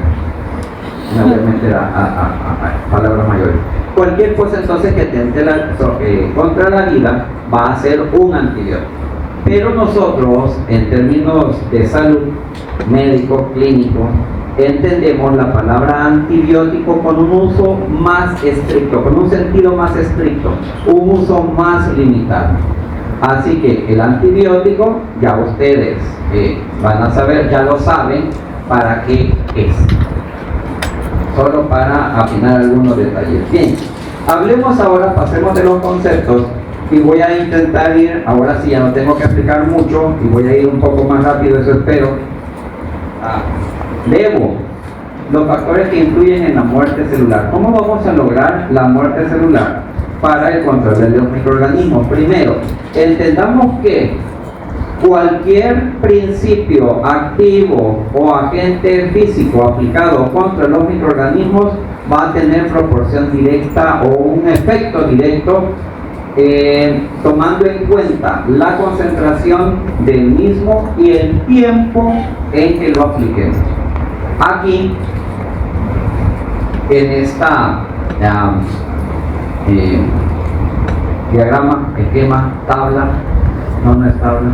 me voy a meter a palabras mayores. Cualquier cosa entonces que esté contra la vida va a ser un antibiótico. Pero nosotros, en términos de salud, médico, clínico, entendemos la palabra antibiótico con un uso más estricto, con un sentido más estricto, un uso más limitado. Así que el antibiótico, ya ustedes van a saber, ya lo saben, para qué es. Solo para afinar algunos detalles. Bien, hablemos ahora, pasemos de los conceptos. Y voy a intentar ir, ahora sí ya no tengo que explicar mucho y voy a ir un poco más rápido, eso espero. Debo, los factores que influyen en la muerte celular. ¿Cómo vamos a lograr la muerte celular para el control de los microorganismos? Primero, entendamos que cualquier principio activo o agente físico aplicado contra los microorganismos va a tener proporción directa o un efecto directo tomando en cuenta la concentración del mismo y el tiempo en que lo apliquemos. Aquí, en esta diagrama, esquema, tabla, no es tabla,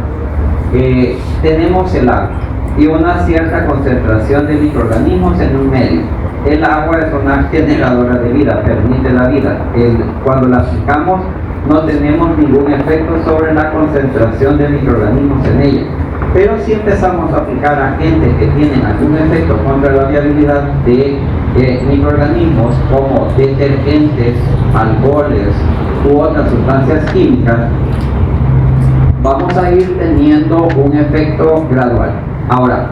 tenemos el agua y una cierta concentración de microorganismos en un medio. El agua es una generadora de vida, permite la vida. Cuando la aplicamos, no tenemos ningún efecto sobre la concentración de microorganismos en ella. Pero si empezamos a aplicar agentes que tienen algún efecto contra la viabilidad de microorganismos, como detergentes, alcoholes u otras sustancias químicas, vamos a ir teniendo un efecto gradual. Ahora,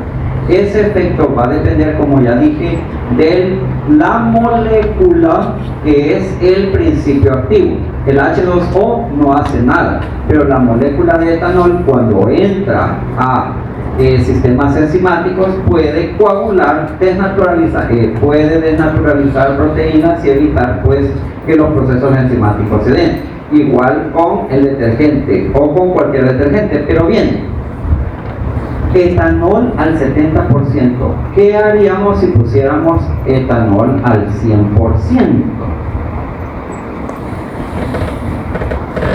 ese efecto va a depender, como ya dije, de la molécula que es el principio activo. El H2O no hace nada, pero la molécula de etanol, cuando entra a sistemas enzimáticos, puede coagular, puede desnaturalizar proteínas y evitar pues que los procesos enzimáticos se den. Igual con el detergente o con cualquier detergente. Pero bien, etanol al 70%. ¿Qué haríamos si pusiéramos etanol al 100%?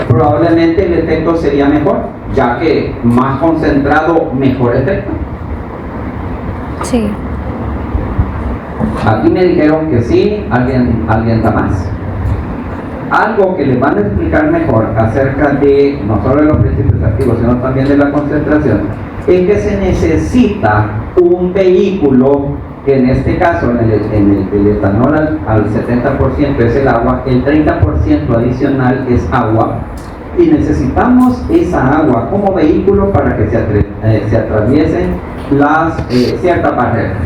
Probablemente el efecto sería mejor, ya que más concentrado, mejor efecto. Sí. Aquí me dijeron que sí, alguien da más. Algo que les van a explicar mejor acerca de no solo de los principios activos, sino también de la concentración, es que se necesita un vehículo, que en este caso en el etanol al 70% es el agua, el 30% adicional es agua, y necesitamos esa agua como vehículo para que se atraviesen las ciertas barreras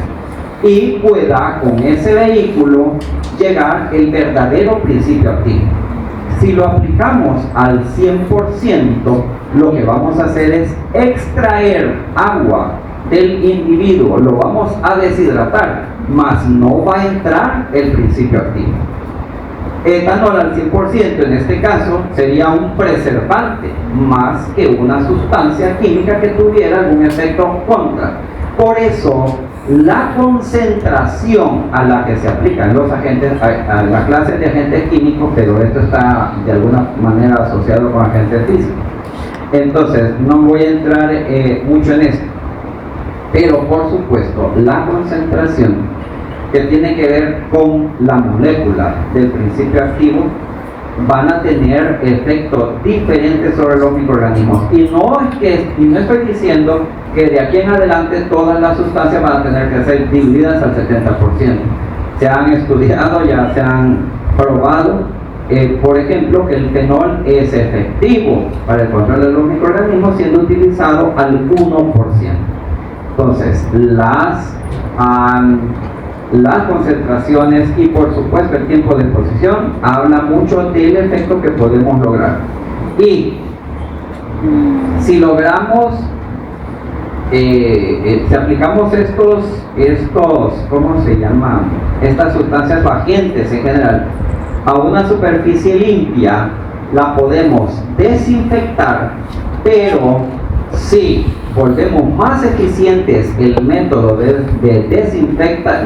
y pueda con ese vehículo llegar el verdadero principio activo. Si lo aplicamos al 100%, lo que vamos a hacer es extraer agua del individuo, lo vamos a deshidratar, mas no va a entrar el principio activo. Etanol al 100% en este caso sería un preservante más que una sustancia química que tuviera algún efecto contra. Por eso la concentración a la que se aplican los agentes, a la clase de agentes químicos, pero esto está de alguna manera asociado con agentes físicos. Entonces no voy a entrar mucho en esto, pero por supuesto la concentración que tiene que ver con la molécula del principio activo van a tener efectos diferentes sobre los microorganismos. Y no estoy diciendo que de aquí en adelante todas las sustancias van a tener que ser diluidas al 70%. Se han estudiado, ya se han probado, por ejemplo, que el fenol es efectivo para el control de los microorganismos siendo utilizado al 1%. Entonces, las concentraciones y por supuesto el tiempo de exposición habla mucho del efecto que podemos lograr. Y si logramos, si aplicamos ¿cómo se llaman? Estas sustancias agentes en general a una superficie limpia, la podemos desinfectar, pero si volvemos más eficientes el método de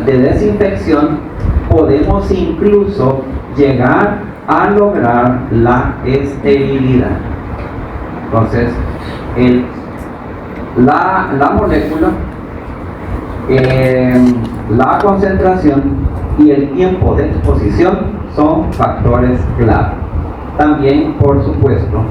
desinfección, podemos incluso llegar a lograr la esterilidad. Entonces, la molécula, la concentración y el tiempo de exposición son factores clave. También, por supuesto,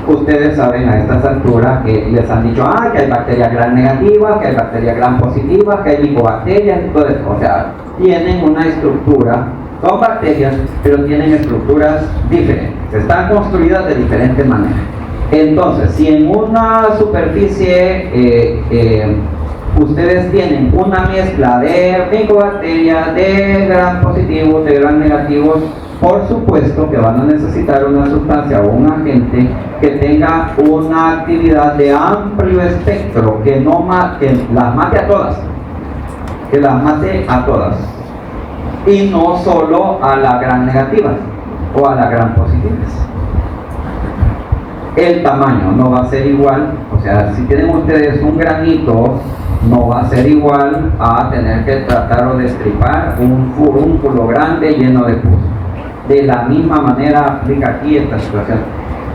ustedes saben a estas alturas que les han dicho que hay bacterias gram negativas, que hay bacterias gram positivas, que hay micobacterias y todo eso. O sea, tienen una estructura, son bacterias, pero tienen estructuras diferentes, están construidas de diferentes maneras. Entonces, si en una superficie ustedes tienen una mezcla de micobacterias, de gram positivos, de gram negativos, por supuesto que van a necesitar una sustancia o un agente que tenga una actividad de amplio espectro, que las mate a todas, y no solo a las gram negativas o a las gram positivas. El tamaño no va a ser igual, o sea, si tienen ustedes un granito, no va a ser igual a tener que tratar o destripar un furúnculo grande lleno de pus. De la misma manera aplica aquí esta situación.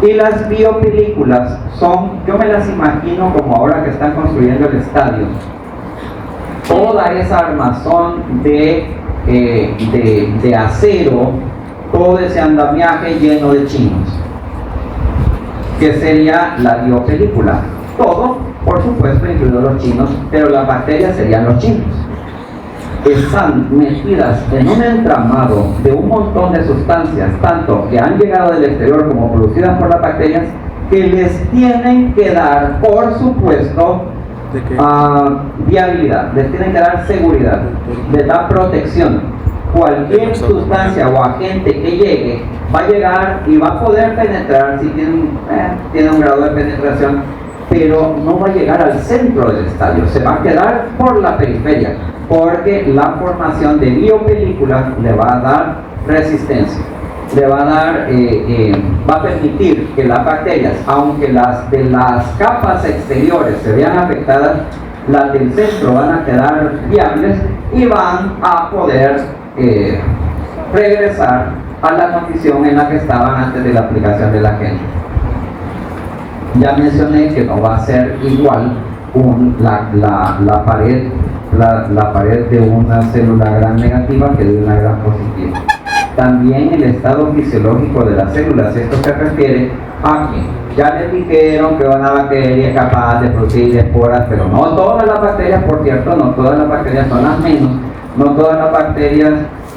Y las biopelículas yo me las imagino como ahora que están construyendo el estadio. Toda esa armazón de acero, todo ese andamiaje lleno de chinos, que sería la biopelícula. Todo, por supuesto, incluidos los chinos, pero las bacterias serían los chinos. Están metidas en un entramado de un montón de sustancias, tanto que han llegado del exterior como producidas por las bacterias, que les tienen que dar, por supuesto, viabilidad, les tienen que dar seguridad, les da protección. Cualquier sustancia o agente que llegue va a llegar y va a poder penetrar si tiene un grado de penetración, pero no va a llegar al centro del estadio, se va a quedar por la periferia, porque la formación de biopelículas le va a dar resistencia, le va a dar, va a permitir que las bacterias, aunque las de las capas exteriores se vean afectadas, las del centro van a quedar viables y van a poder regresar a la condición en la que estaban antes de la aplicación del agente. Ya mencioné que no va a ser igual la pared de una célula gram negativa que de una gram positiva. También el estado fisiológico de las células, esto se refiere a que ya les dijeron que una bacteria es capaz de producir esporas, pero no todas las bacterias, por cierto, no todas las bacterias son las menos, no todas las bacterias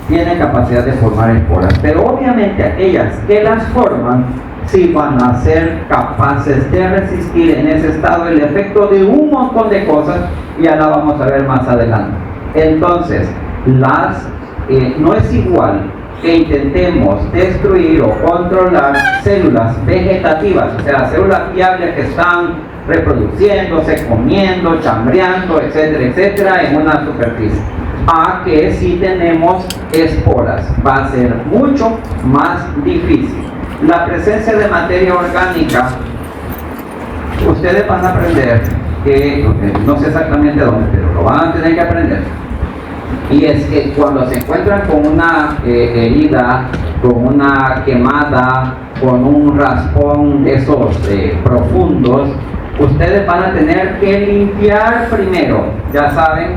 tienen capacidad de formar esporas, pero obviamente aquellas que las forman sí van a ser capaces de resistir en ese estado el efecto de un montón de cosas, y ya la vamos a ver más adelante. Entonces, no es igual que intentemos destruir o controlar células vegetativas, o sea, células viables que están reproduciéndose, comiendo, chambreando, etcétera, etcétera, en una superficie, a que si tenemos esporas va a ser mucho más difícil. La presencia de materia orgánica, ustedes van a aprender que, no sé exactamente dónde, pero lo van a tener que aprender. Y es que cuando se encuentran con una herida, con una quemada, con un raspón de esos profundos, ustedes van a tener que limpiar primero, ya saben,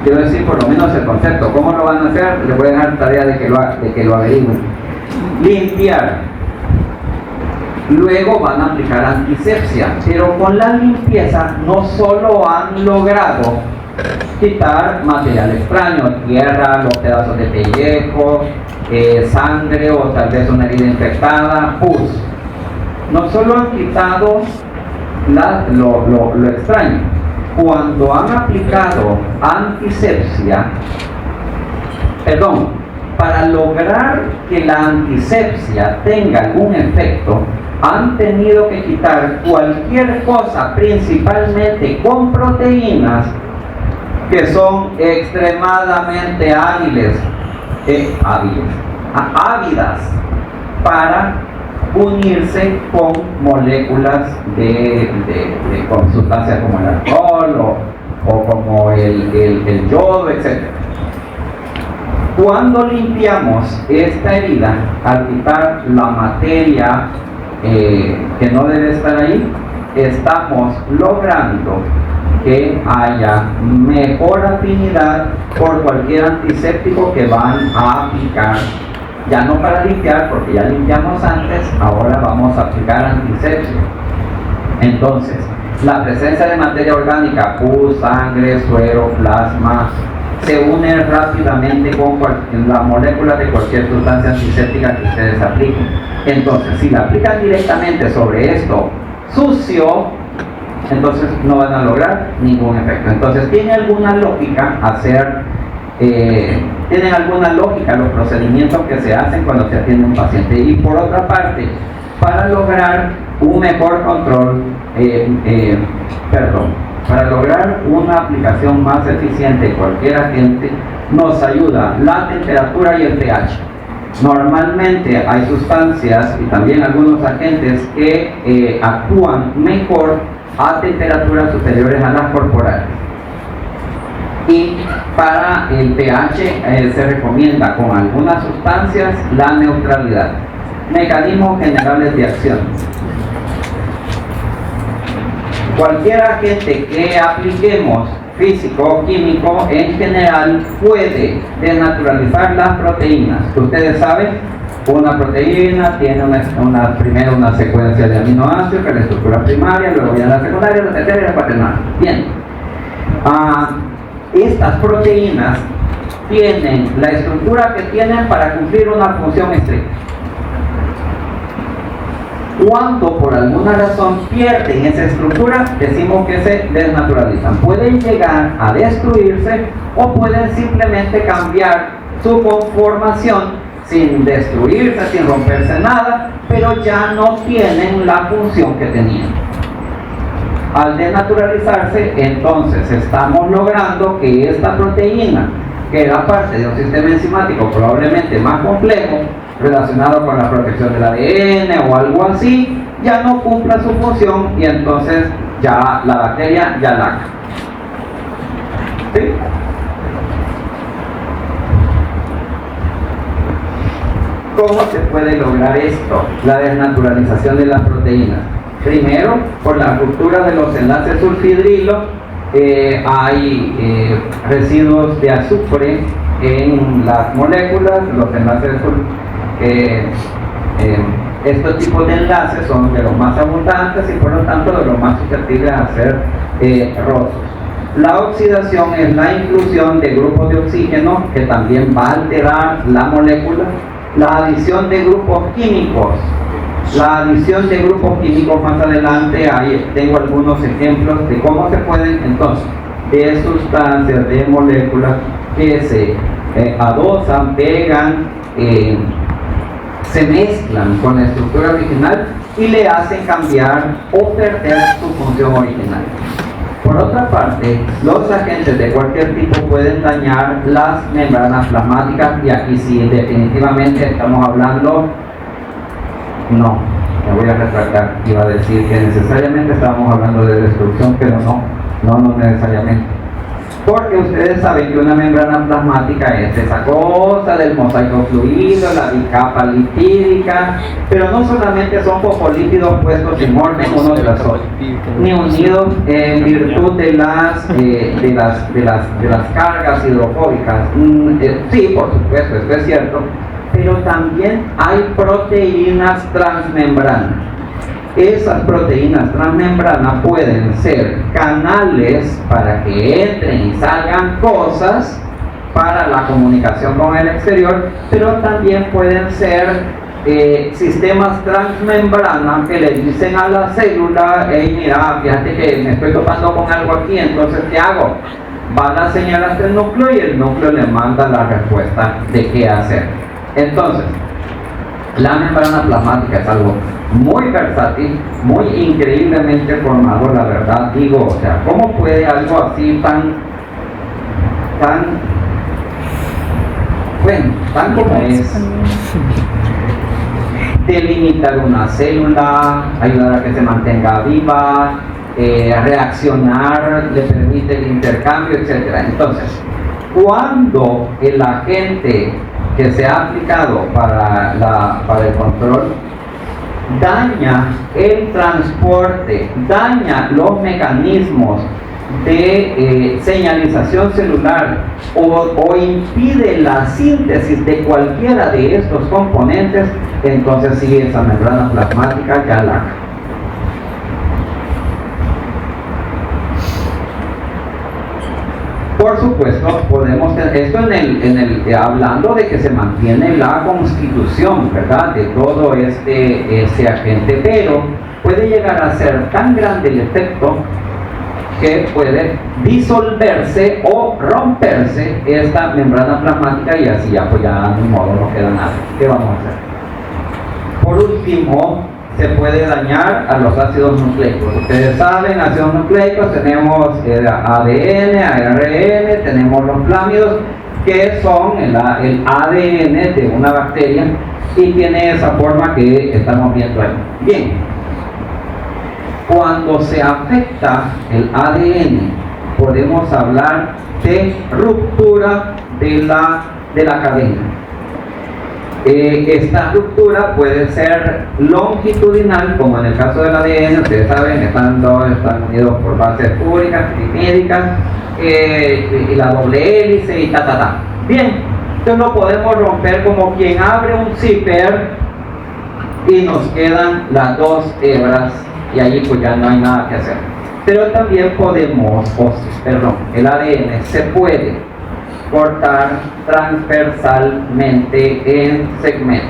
quiero decir por lo menos el concepto. ¿Cómo lo van a hacer? Les voy a dejar tarea de que lo averigüen. Limpiar. Luego van a aplicar antisepsia, pero con la limpieza no solo han logrado quitar material extraño, tierra, los pedazos de pellejo, sangre o tal vez una herida infectada, pus. No solo han quitado lo extraño, cuando han aplicado antisepsia, para lograr que la antisepsia tenga algún efecto, han tenido que quitar cualquier cosa, principalmente con proteínas, que son extremadamente ávidas para unirse con moléculas con sustancias como el alcohol o como el yodo, etc. Cuando limpiamos esta herida, al quitar la materia que no debe estar ahí, estamos logrando que haya mejor afinidad por cualquier antiséptico que van a aplicar. Ya no para limpiar, porque ya limpiamos antes, ahora vamos a aplicar antisepsia. Entonces, la presencia de materia orgánica, pus, sangre, suero, plasma, se une rápidamente con las moléculas de cualquier sustancia antiséptica que ustedes apliquen. Entonces, si la aplican directamente sobre esto sucio, entonces no van a lograr ningún efecto. Entonces, ¿tiene alguna lógica tienen alguna lógica los procedimientos que se hacen cuando se atiende a un paciente? Y por otra parte, para lograr un mejor control, para lograr una aplicación más eficiente de cualquier agente, nos ayuda la temperatura y el pH. Normalmente hay sustancias y también algunos agentes que actúan mejor a temperaturas superiores a las corporales. Y para el pH se recomienda con algunas sustancias la neutralidad. Mecanismos generales de acción. Cualquier agente que apliquemos, físico o químico, en general puede desnaturalizar las proteínas. Ustedes saben, una proteína tiene primero una secuencia de aminoácidos, que es la estructura primaria, luego viene la secundaria, la tercera y la cuaternaria. Bien. Estas proteínas tienen la estructura que tienen para cumplir una función estricta. Cuando por alguna razón pierden esa estructura, decimos que se desnaturalizan. Pueden llegar a destruirse o pueden simplemente cambiar su conformación sin destruirse, sin romperse nada, pero ya no tienen la función que tenían. Al desnaturalizarse, entonces estamos logrando que esta proteína, que era parte de un sistema enzimático probablemente más complejo, relacionado con la protección del ADN o algo así, ya no cumpla su función y entonces ya la bacteria ya la. ¿Sí? ¿Cómo se puede lograr esto? La desnaturalización de las proteínas. Primero, por la ruptura de los enlaces sulfidrilo, hay residuos de azufre en las moléculas, los enlaces estos tipos de enlaces son de los más abundantes y por lo tanto de los más susceptibles a ser rotos. La oxidación es la inclusión de grupos de oxígeno que también va a alterar la molécula. La adición de grupos químicos. La adición de grupos químicos más adelante, ahí tengo algunos ejemplos de cómo se pueden, entonces, de sustancias, de moléculas que se adosan, pegan, se mezclan con la estructura original y le hacen cambiar o perder su función original. Por otra parte, los agentes de cualquier tipo pueden dañar las membranas plasmáticas y aquí sí, definitivamente estamos hablando, no, me voy a retractar, iba a decir que necesariamente estábamos hablando de destrucción, pero no necesariamente. Porque ustedes saben que una membrana plasmática es esa cosa del mosaico fluido, la bicapa lipídica, pero no solamente son fosfolípidos puestos en orden uno tras otro, ni unidos en virtud de las cargas hidrofóbicas. Sí, por supuesto, esto es cierto, pero también hay proteínas transmembranas. Esas proteínas transmembranas pueden ser canales para que entren y salgan cosas para la comunicación con el exterior, pero también pueden ser sistemas transmembranas que le dicen a la célula: hey, mira, fíjate que me estoy topando con algo aquí, entonces ¿qué hago? Va la señal hasta el núcleo y el núcleo le manda la respuesta de qué hacer. Entonces, la membrana plasmática es algo muy versátil, muy increíblemente formado, la verdad. Digo, o sea, ¿cómo puede algo así tan como es delimitar una célula, ayudar a que se mantenga viva, reaccionar, le permite el intercambio, etcétera? Entonces, cuando el agente que se ha aplicado para el control daña el transporte, daña los mecanismos de señalización celular o impide la síntesis de cualquiera de estos componentes, entonces sí, esa membrana plasmática ya la. Por supuesto, podemos tener esto hablando de que se mantiene la constitución, ¿verdad?, de todo este agente, pero puede llegar a ser tan grande el efecto que puede disolverse o romperse esta membrana plasmática y así ya, pues ya ni modo, no queda nada. ¿Qué vamos a hacer? Por último, se puede dañar a los ácidos nucleicos. Ustedes saben, ácidos nucleicos, tenemos ADN, ARN, tenemos los plámidos, que son el ADN de una bacteria y tiene esa forma que estamos viendo ahí. Bien, cuando se afecta el ADN, podemos hablar de ruptura de la cadena. Esta ruptura puede ser longitudinal, como en el caso del ADN, ustedes saben, están unidos por bases púricas, trimídicas, y la doble hélice y ta. Bien, entonces lo podemos romper como quien abre un zipper y nos quedan las dos hebras y allí pues ya no hay nada que hacer. Pero también el ADN se puede cortar transversalmente en segmentos.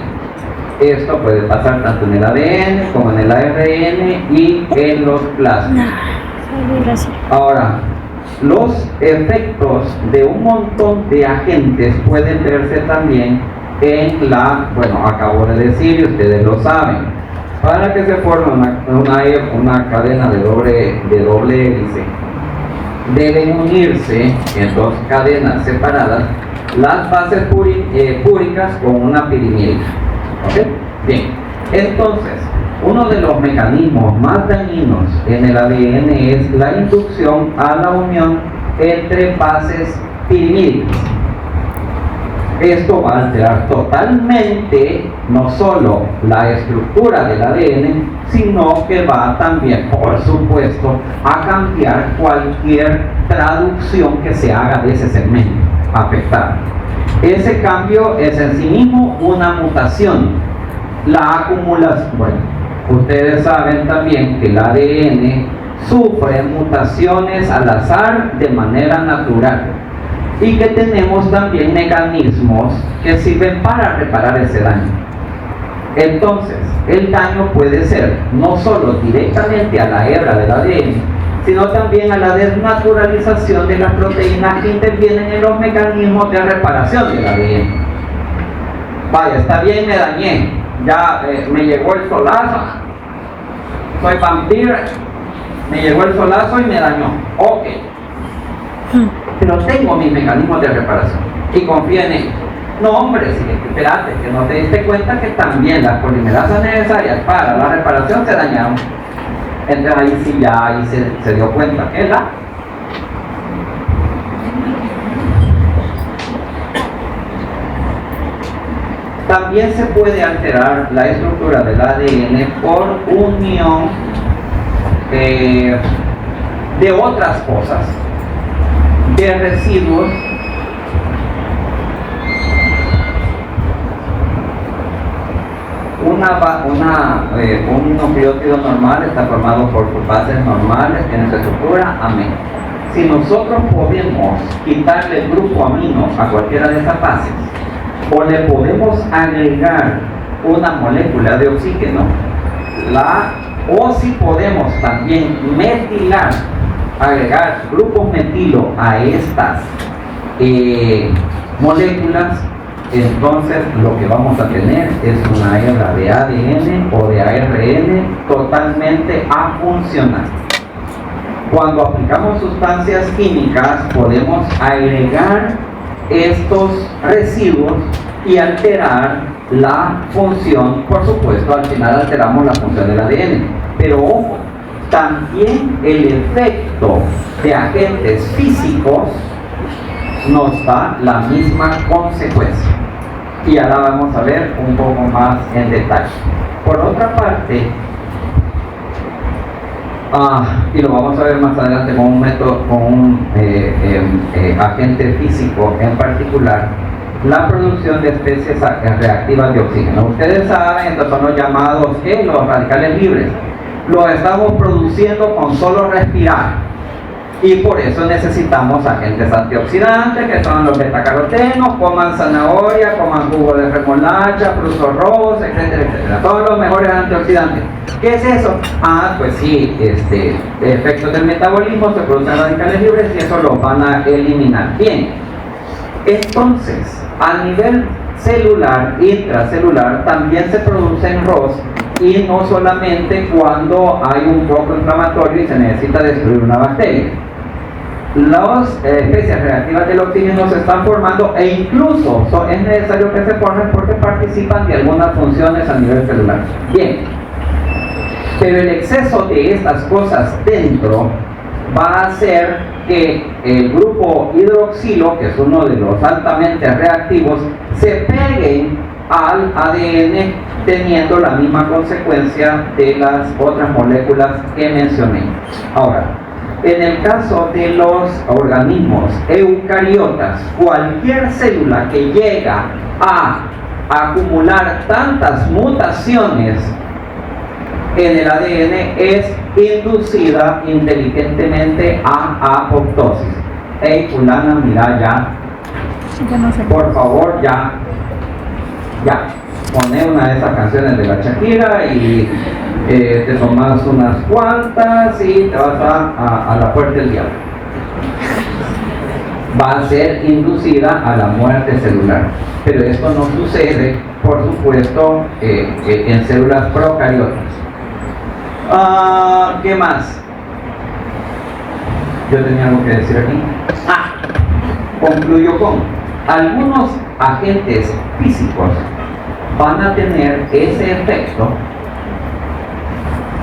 Esto puede pasar tanto en el ADN como en el ARN y en los plasmidos. Ahora, los efectos de un montón de agentes pueden verse también en acabo de decir y ustedes lo saben, para que se forme una cadena de doble hélice, deben unirse en dos cadenas separadas las bases púricas con una pirimidina. ¿Ok? Bien, entonces, uno de los mecanismos más dañinos en el ADN es la inducción a la unión entre bases pirimídicas. Esto va a alterar totalmente no solo la estructura del ADN, sino que va también, por supuesto, a cambiar cualquier traducción que se haga de ese segmento afectado. Ese cambio es en sí mismo una mutación. La acumulación, ustedes saben también que el ADN sufre mutaciones al azar de manera natural, y que tenemos también mecanismos que sirven para reparar ese daño. Entonces, el daño puede ser no solo directamente a la hebra del ADN, sino también a la desnaturalización de las proteínas que intervienen en los mecanismos de reparación del ADN. Vaya, está bien, me dañé, ya me llegó el solazo, soy vampiro, me llegó el solazo y me dañó. Ok. Pero tengo mis mecanismos de reparación y confío en ellos. No, hombre, si espérate, que no te diste cuenta que también las polimerasas necesarias para la reparación se dañaron. Entonces ahí sí ya se dio cuenta que También se puede alterar la estructura del ADN por unión de otras cosas, de residuos un nucleótido normal está formado por sus bases normales, tiene su estructura, amén. Si nosotros podemos quitarle el grupo amino a cualquiera de esas bases, o le podemos agregar una molécula de oxígeno, o si podemos también metilar, agregar grupos metilo a estas moléculas, entonces lo que vamos a tener es una hebra de ADN o de ARN totalmente afuncional. Cuando aplicamos sustancias químicas podemos agregar estos residuos y alterar la función. Por supuesto, al final alteramos la función del ADN, pero ojo, también el efecto de agentes físicos nos da la misma consecuencia, y ahora vamos a ver un poco más en detalle. Por otra parte, y lo vamos a ver más adelante con un método, con un agente físico en particular, la producción de especies reactivas de oxígeno. Ustedes saben, estos son los llamados los radicales libres. Los estamos produciendo con solo respirar, y por eso necesitamos agentes antioxidantes, que son los betacarotenos. Coman zanahoria, coman jugo de remolacha, frutos rojos, etcétera, etcétera. Todos los mejores antioxidantes. ¿Qué es eso? Pues sí, efectos del metabolismo, se producen radicales libres y eso los van a eliminar. Bien, entonces, a nivel celular, intracelular, también se producen ROS, y no solamente cuando hay un foco inflamatorio y se necesita destruir una bacteria. Las especies reactivas del oxígeno se están formando, e incluso es necesario que se formen porque participan de algunas funciones a nivel celular. Bien, pero el exceso de estas cosas dentro va a hacer que el grupo hidroxilo, que es uno de los altamente reactivos, se peguen al ADN, teniendo la misma consecuencia de las otras moléculas que mencioné. Ahora, en el caso de los organismos eucariotas, cualquier célula que llega a acumular tantas mutaciones en el ADN es inducida inteligentemente a apoptosis. Hey, fulana, mira ya, no sé. por favor, ya, poné una de esas canciones de la Shakira y te tomas unas cuantas y te vas a la puerta del diablo. Va a ser inducida a la muerte celular, pero esto no sucede, por supuesto, en células procariotas. ¿Qué más? Yo tenía algo que decir aquí. Concluyo con algunos agentes físicos van a tener ese efecto,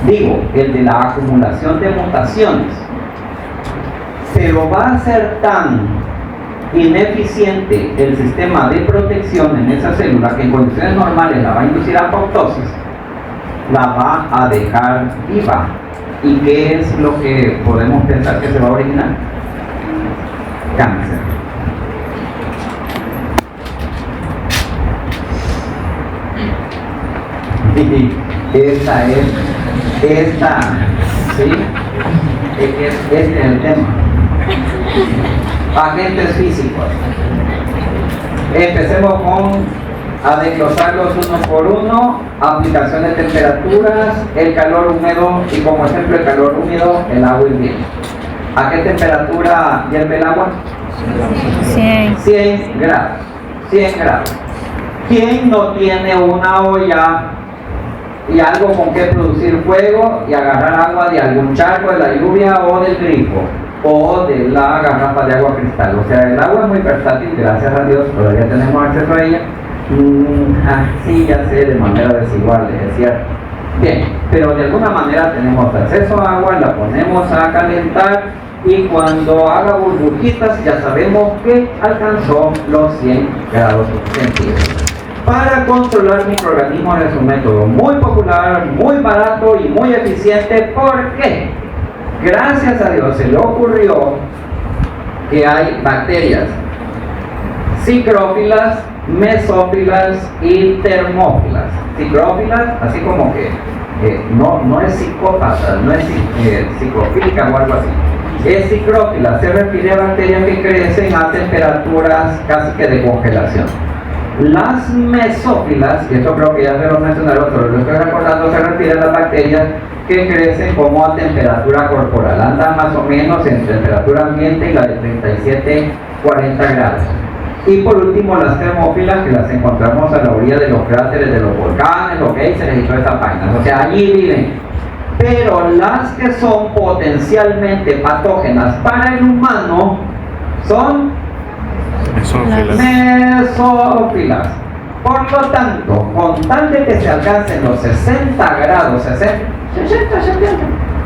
digo, el de la acumulación de mutaciones, pero va a ser tan ineficiente el sistema de protección en esa célula que en condiciones normales la va a inducir a apoptosis, la va a dejar viva. ¿Y qué es lo que podemos pensar que se va a originar? Cáncer. Y este es el tema. Agentes físicos. Empecemos a desglosarlos uno por uno. Aplicación de temperaturas, el calor húmedo, y como ejemplo el calor húmedo, el agua hirviendo. ¿A qué temperatura hierve el agua? 100 grados. 100 grados. ¿Quién no tiene una olla y algo con que producir fuego y agarrar agua de algún charco, de la lluvia o del grifo o de la garrafa de agua cristal? O sea, el agua es muy versátil, gracias a Dios todavía tenemos acceso a ella. Sí, ya sé, de manera desigual, es cierto. Bien, pero de alguna manera tenemos acceso a agua, la ponemos a calentar y cuando haga burbujitas ya sabemos que alcanzó los 100 grados centígrados. para controlar microorganismos es un método muy popular, muy barato y muy eficiente. ¿Por qué? Gracias a Dios se le ocurrió que hay bacterias psicrófilas, mesófilas y termófilas. Psicrófilas, así como que no es psicópata, no es psicofílica o algo así. Es psicrófila, se refiere a bacterias que crecen a temperaturas casi que de congelación. Las mesófilas, y esto creo que ya se lo mencionaron, pero lo estoy recordando, se refiere a las bacterias que crecen como a temperatura corporal, andan más o menos en temperatura ambiente y la de 37-40 grados. Y por último las termófilas, que las encontramos a la orilla de los cráteres de los volcanes, los géiseres y todas esas vainas, o sea, allí viven. Pero las que son potencialmente patógenas para el humano son mesófilas. Por lo tanto, con tal de que se alcancen los 60 grados, 70,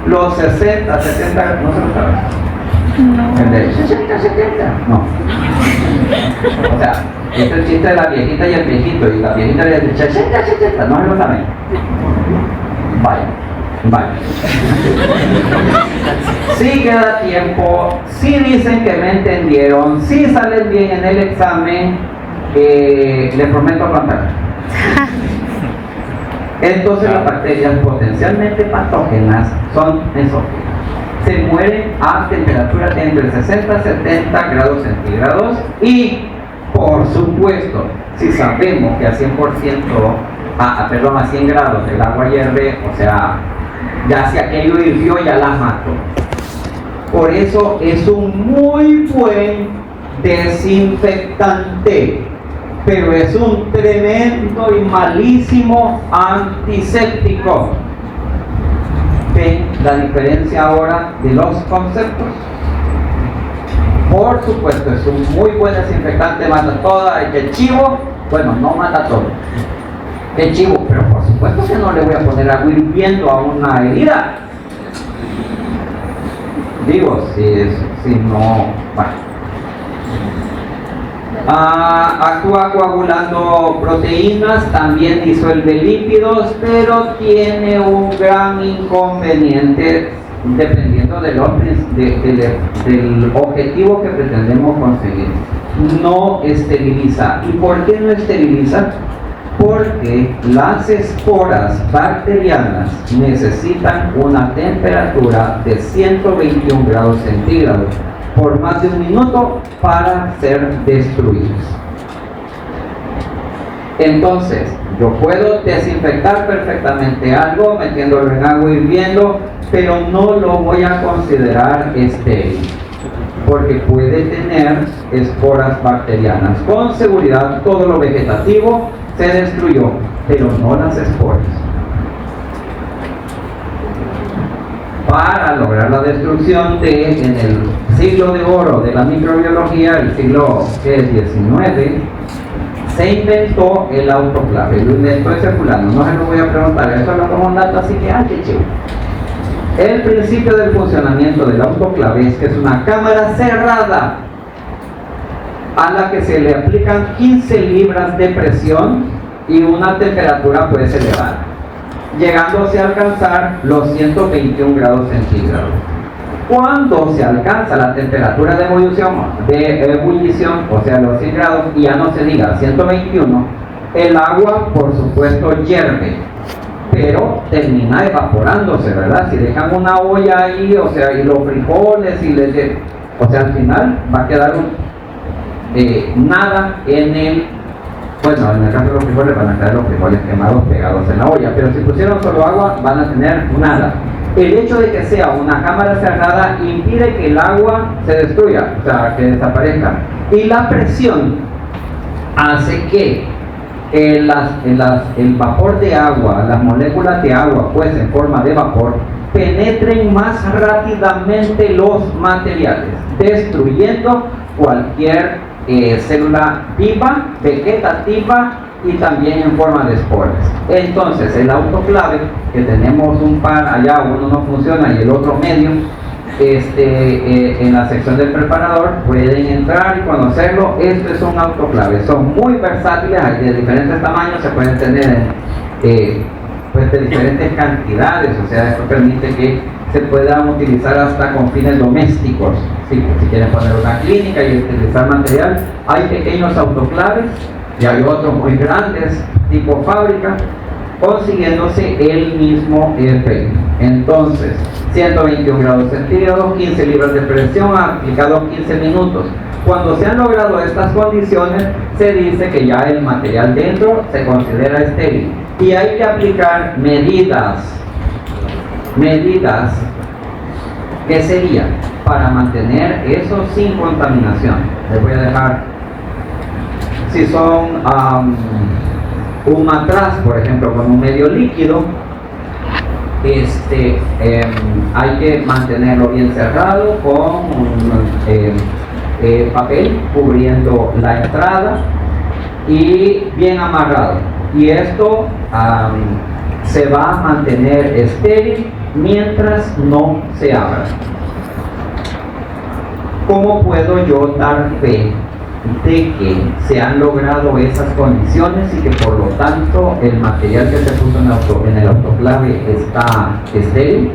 los 60, 70, no se lo saben. No. El de 60, 70, no. O sea, este es el chiste de la viejita y el viejito, y la viejita le dice 60, 70, no se lo saben. Vaya. Si queda tiempo, si dicen que me entendieron, si salen bien en el examen, les prometo contar. Entonces las bacterias potencialmente patógenas son mesófilas. Se mueren a temperaturas de entre 60 y 70 grados centígrados y, por supuesto, si sabemos que a 100%, a 100 grados el agua hierve, o sea, ya si aquello hirvió ya la mató. Por eso es un muy buen desinfectante, pero es un tremendo y malísimo antiséptico. ¿Ven la diferencia ahora de los conceptos? Por supuesto, es un muy buen desinfectante, mata todo. El chivo, bueno, no mata todo. El chivo, pero por supuesto que no le voy a poner agua hirviendo a una herida. Digo, si no, bueno. Actúa coagulando proteínas, también disuelve lípidos, pero tiene un gran inconveniente dependiendo del objetivo que pretendemos conseguir. No esteriliza. ¿Y por qué no esteriliza? Porque las esporas bacterianas necesitan una temperatura de 121 grados centígrados por más de un minuto para ser destruidos. Entonces, yo puedo desinfectar perfectamente algo metiéndolo en agua hirviendo, pero no lo voy a considerar estéril, porque puede tener esporas bacterianas. Con seguridad, todo lo vegetativo se destruyó, pero no las esporas. Para lograr la destrucción en el siglo de oro de la microbiología, el siglo XIX, se inventó el autoclave. Lo inventó ese fulano, no se lo voy a preguntar, eso lo como un dato, así que qué chido. El principio del funcionamiento del autoclave es que es una cámara cerrada a la que se le aplican 15 libras de presión y una temperatura pues elevada, llegándose a alcanzar los 121 grados centígrados. Cuando se alcanza la temperatura de ebullición, o sea los 100 grados, y ya no se diga 121, el agua por supuesto hierve, pero termina evaporándose, ¿verdad? Si dejan una olla ahí, o sea, y los frijoles, o sea, al final va a quedar nada en el... Bueno, en el caso de los frijoles van a quedar los frijoles quemados pegados en la olla, pero si pusieron solo agua van a tener nada. El hecho de que sea una cámara cerrada impide que el agua se destruya, o sea, que desaparezca. Y la presión hace que el vapor de agua, las moléculas de agua, pues en forma de vapor, penetren más rápidamente los materiales, destruyendo cualquier célula viva, vegetativa y también en forma de esporas. Entonces el autoclave, que tenemos un par allá, uno no funciona y el otro medio, en la sección del preparador pueden entrar y conocerlo. Esto es un autoclave, son muy versátiles, hay de diferentes tamaños, se pueden tener pues de diferentes cantidades, o sea, esto permite que se puedan utilizar hasta con fines domésticos. Si quieren poner una clínica y utilizar material, hay pequeños autoclaves y hay otros muy grandes tipo fábrica, consiguiéndose el mismo efecto. Entonces, 121 grados centígrados, 15 libras de presión, aplicado 15 minutos. Cuando se han logrado estas condiciones, se dice que ya el material dentro se considera estéril. Y hay que aplicar medidas, ¿qué sería? Para mantener eso sin contaminación. Les voy a dejar, si son un matraz, por ejemplo, con un medio líquido, hay que mantenerlo bien cerrado con papel cubriendo la entrada y bien amarrado. Y esto se va a mantener estéril mientras no se abra. ¿Cómo puedo yo dar fe de que se han logrado esas condiciones y que por lo tanto el material que se puso en el autoclave está estéril?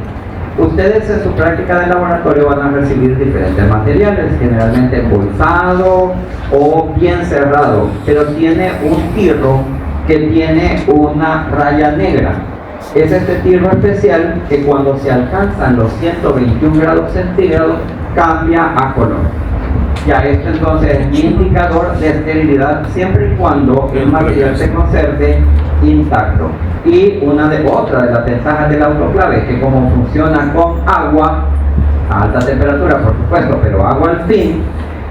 Ustedes en su práctica de laboratorio van a recibir diferentes materiales, generalmente embolsado o bien cerrado, pero tiene un tirro que tiene una raya negra. Es este tirro especial que cuando se alcanzan los 121 grados centígrados cambia a color. Ya esto entonces es mi indicador de esterilidad siempre y cuando el material se conserve intacto. Y otra de las ventajas del autoclave es que como funciona con agua, a alta temperatura por supuesto, pero agua al fin,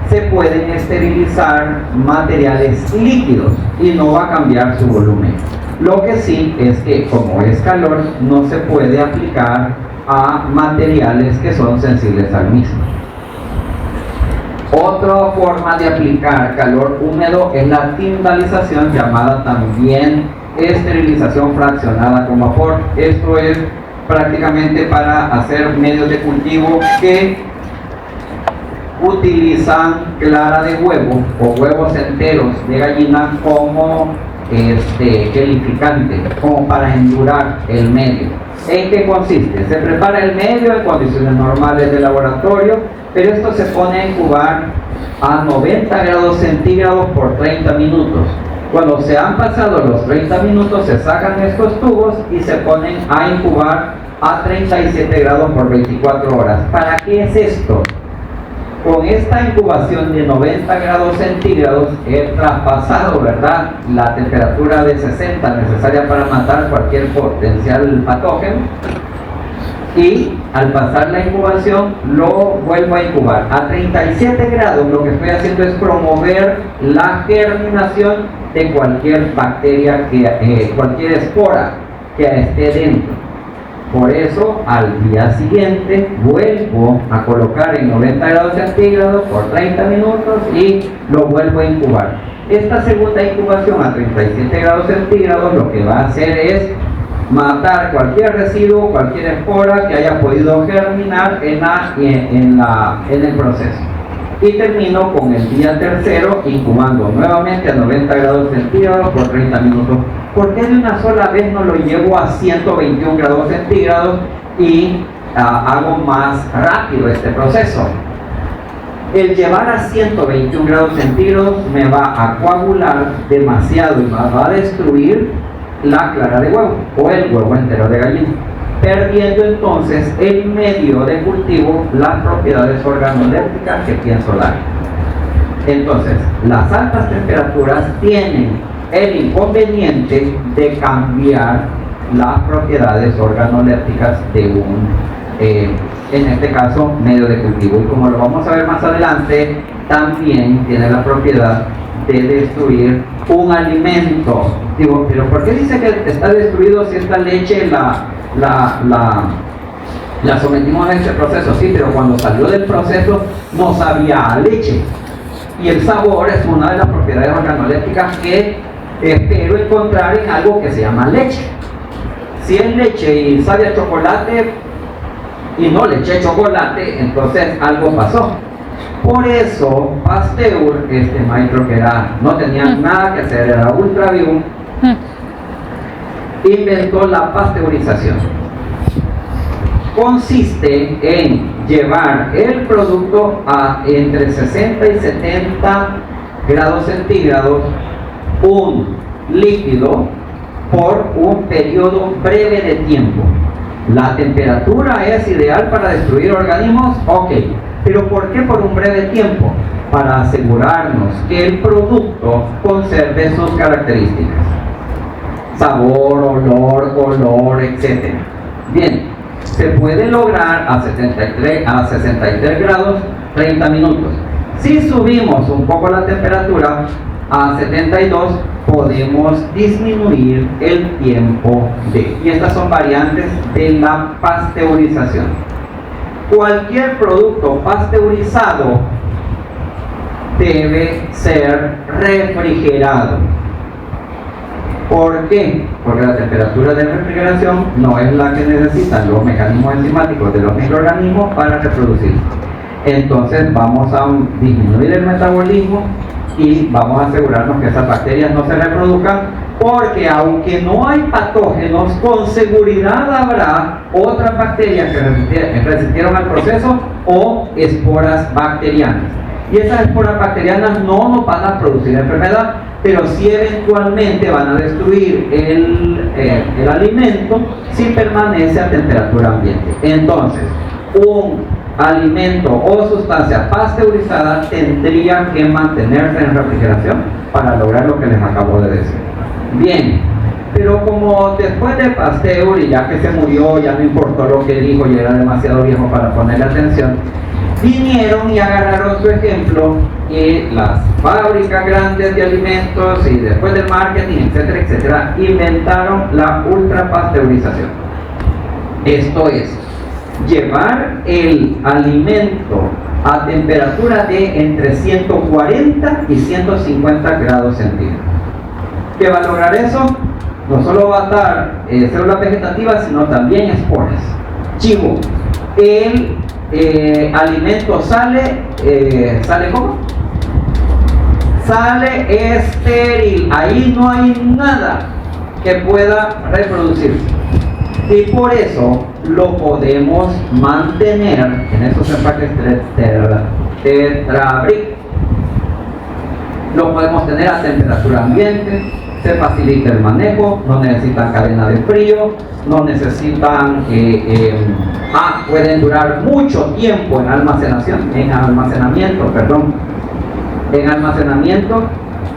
se pueden esterilizar materiales líquidos y no va a cambiar su volumen. Lo que sí es que como es calor, no se puede aplicar a materiales que son sensibles al mismo. Otra forma de aplicar calor húmedo es la tindalización, llamada también esterilización fraccionada con vapor. Esto es prácticamente para hacer medios de cultivo que utilizan clara de huevo o huevos enteros de gallina como gelificante, como para endurar el medio. ¿En qué consiste? Se prepara el medio en condiciones normales de laboratorio, pero esto se pone a incubar a 90 grados centígrados por 30 minutos. Cuando se han pasado los 30 minutos, se sacan estos tubos y se ponen a incubar a 37 grados por 24 horas. ¿Para qué es esto? Con esta incubación de 90 grados centígrados he traspasado, ¿verdad?, la temperatura de 60 necesaria para matar cualquier potencial patógeno, y al pasar la incubación lo vuelvo a incubar a 37 grados. Lo que estoy haciendo es promover la germinación de cualquier bacteria, cualquier espora que esté dentro. Por eso, al día siguiente, vuelvo a colocar en 90 grados centígrados por 30 minutos y lo vuelvo a incubar. Esta segunda incubación a 37 grados centígrados lo que va a hacer es matar cualquier residuo, cualquier espora que haya podido germinar en el proceso. Y termino con el día tercero incubando nuevamente a 90 grados centígrados por 30 minutos. ¿Por qué de una sola vez no lo llevo a 121 grados centígrados y hago más rápido este proceso? El llevar a 121 grados centígrados me va a coagular demasiado y me va a destruir la clara de huevo o el huevo entero de gallina, perdiendo entonces el medio de cultivo las propiedades organolépticas que pienso dar. Entonces, las altas temperaturas tienen el inconveniente de cambiar las propiedades organolépticas de un, en este caso, medio de cultivo. Y como lo vamos a ver más adelante, también tiene la propiedad de destruir un alimento. Digo, pero ¿por qué dice que está destruido si esta leche la sometimos a este proceso? Sí, pero cuando salió del proceso no sabía a leche. Y el sabor es una de las propiedades organolépticas que espero encontrar en algo que se llama leche. Si es leche y sabe a chocolate, y no le eché chocolate, entonces algo pasó. Por eso Pasteur, este maestro que no tenía nada que hacer, era ultra vivo, inventó la pasteurización. Consiste en llevar el producto a entre 60 y 70 grados centígrados, un líquido, por un periodo breve de tiempo. La temperatura es ideal para destruir organismos, ok, pero ¿por qué por un breve tiempo? Para asegurarnos que el producto conserve sus características: sabor, olor, color, etc. Bien, se puede lograr a 63 grados 30 minutos. Si subimos un poco la temperatura a 72, podemos disminuir el tiempo y estas son variantes de la pasteurización. Cualquier producto pasteurizado debe ser refrigerado. ¿Por qué? Porque la temperatura de refrigeración no es la que necesitan los mecanismos enzimáticos de los microorganismos para reproducirse. Entonces vamos a disminuir el metabolismo y vamos a asegurarnos que esas bacterias no se reproduzcan, porque aunque no hay patógenos, con seguridad habrá otras bacterias que resistieron al proceso o esporas bacterianas. Y esas esporas bacterianas no nos van a producir enfermedad, pero sí eventualmente van a destruir el alimento si permanece a temperatura ambiente. Entonces, un alimento o sustancia pasteurizada tendría que mantenerse en refrigeración para lograr lo que les acabo de decir. Bien, pero como después de Pasteur, y ya que se murió, ya no importó lo que dijo y era demasiado viejo para ponerle atención, vinieron y agarraron su ejemplo y las fábricas grandes de alimentos y después del marketing, etcétera, etcétera, inventaron la ultrapasteurización. Esto es llevar el alimento a temperatura de entre 140 y 150 grados centígrados. ¿Qué va a lograr eso? No solo va a dar células vegetativas, sino también esporas. Chivo, el alimento sale ¿cómo? Sale estéril, ahí no hay nada que pueda reproducirse. Y por eso lo podemos mantener en esos empaques Tetrabric. Lo podemos tener a temperatura ambiente, se facilita el manejo, no necesitan cadena de frío, no necesitan, pueden durar mucho tiempo en almacenamiento.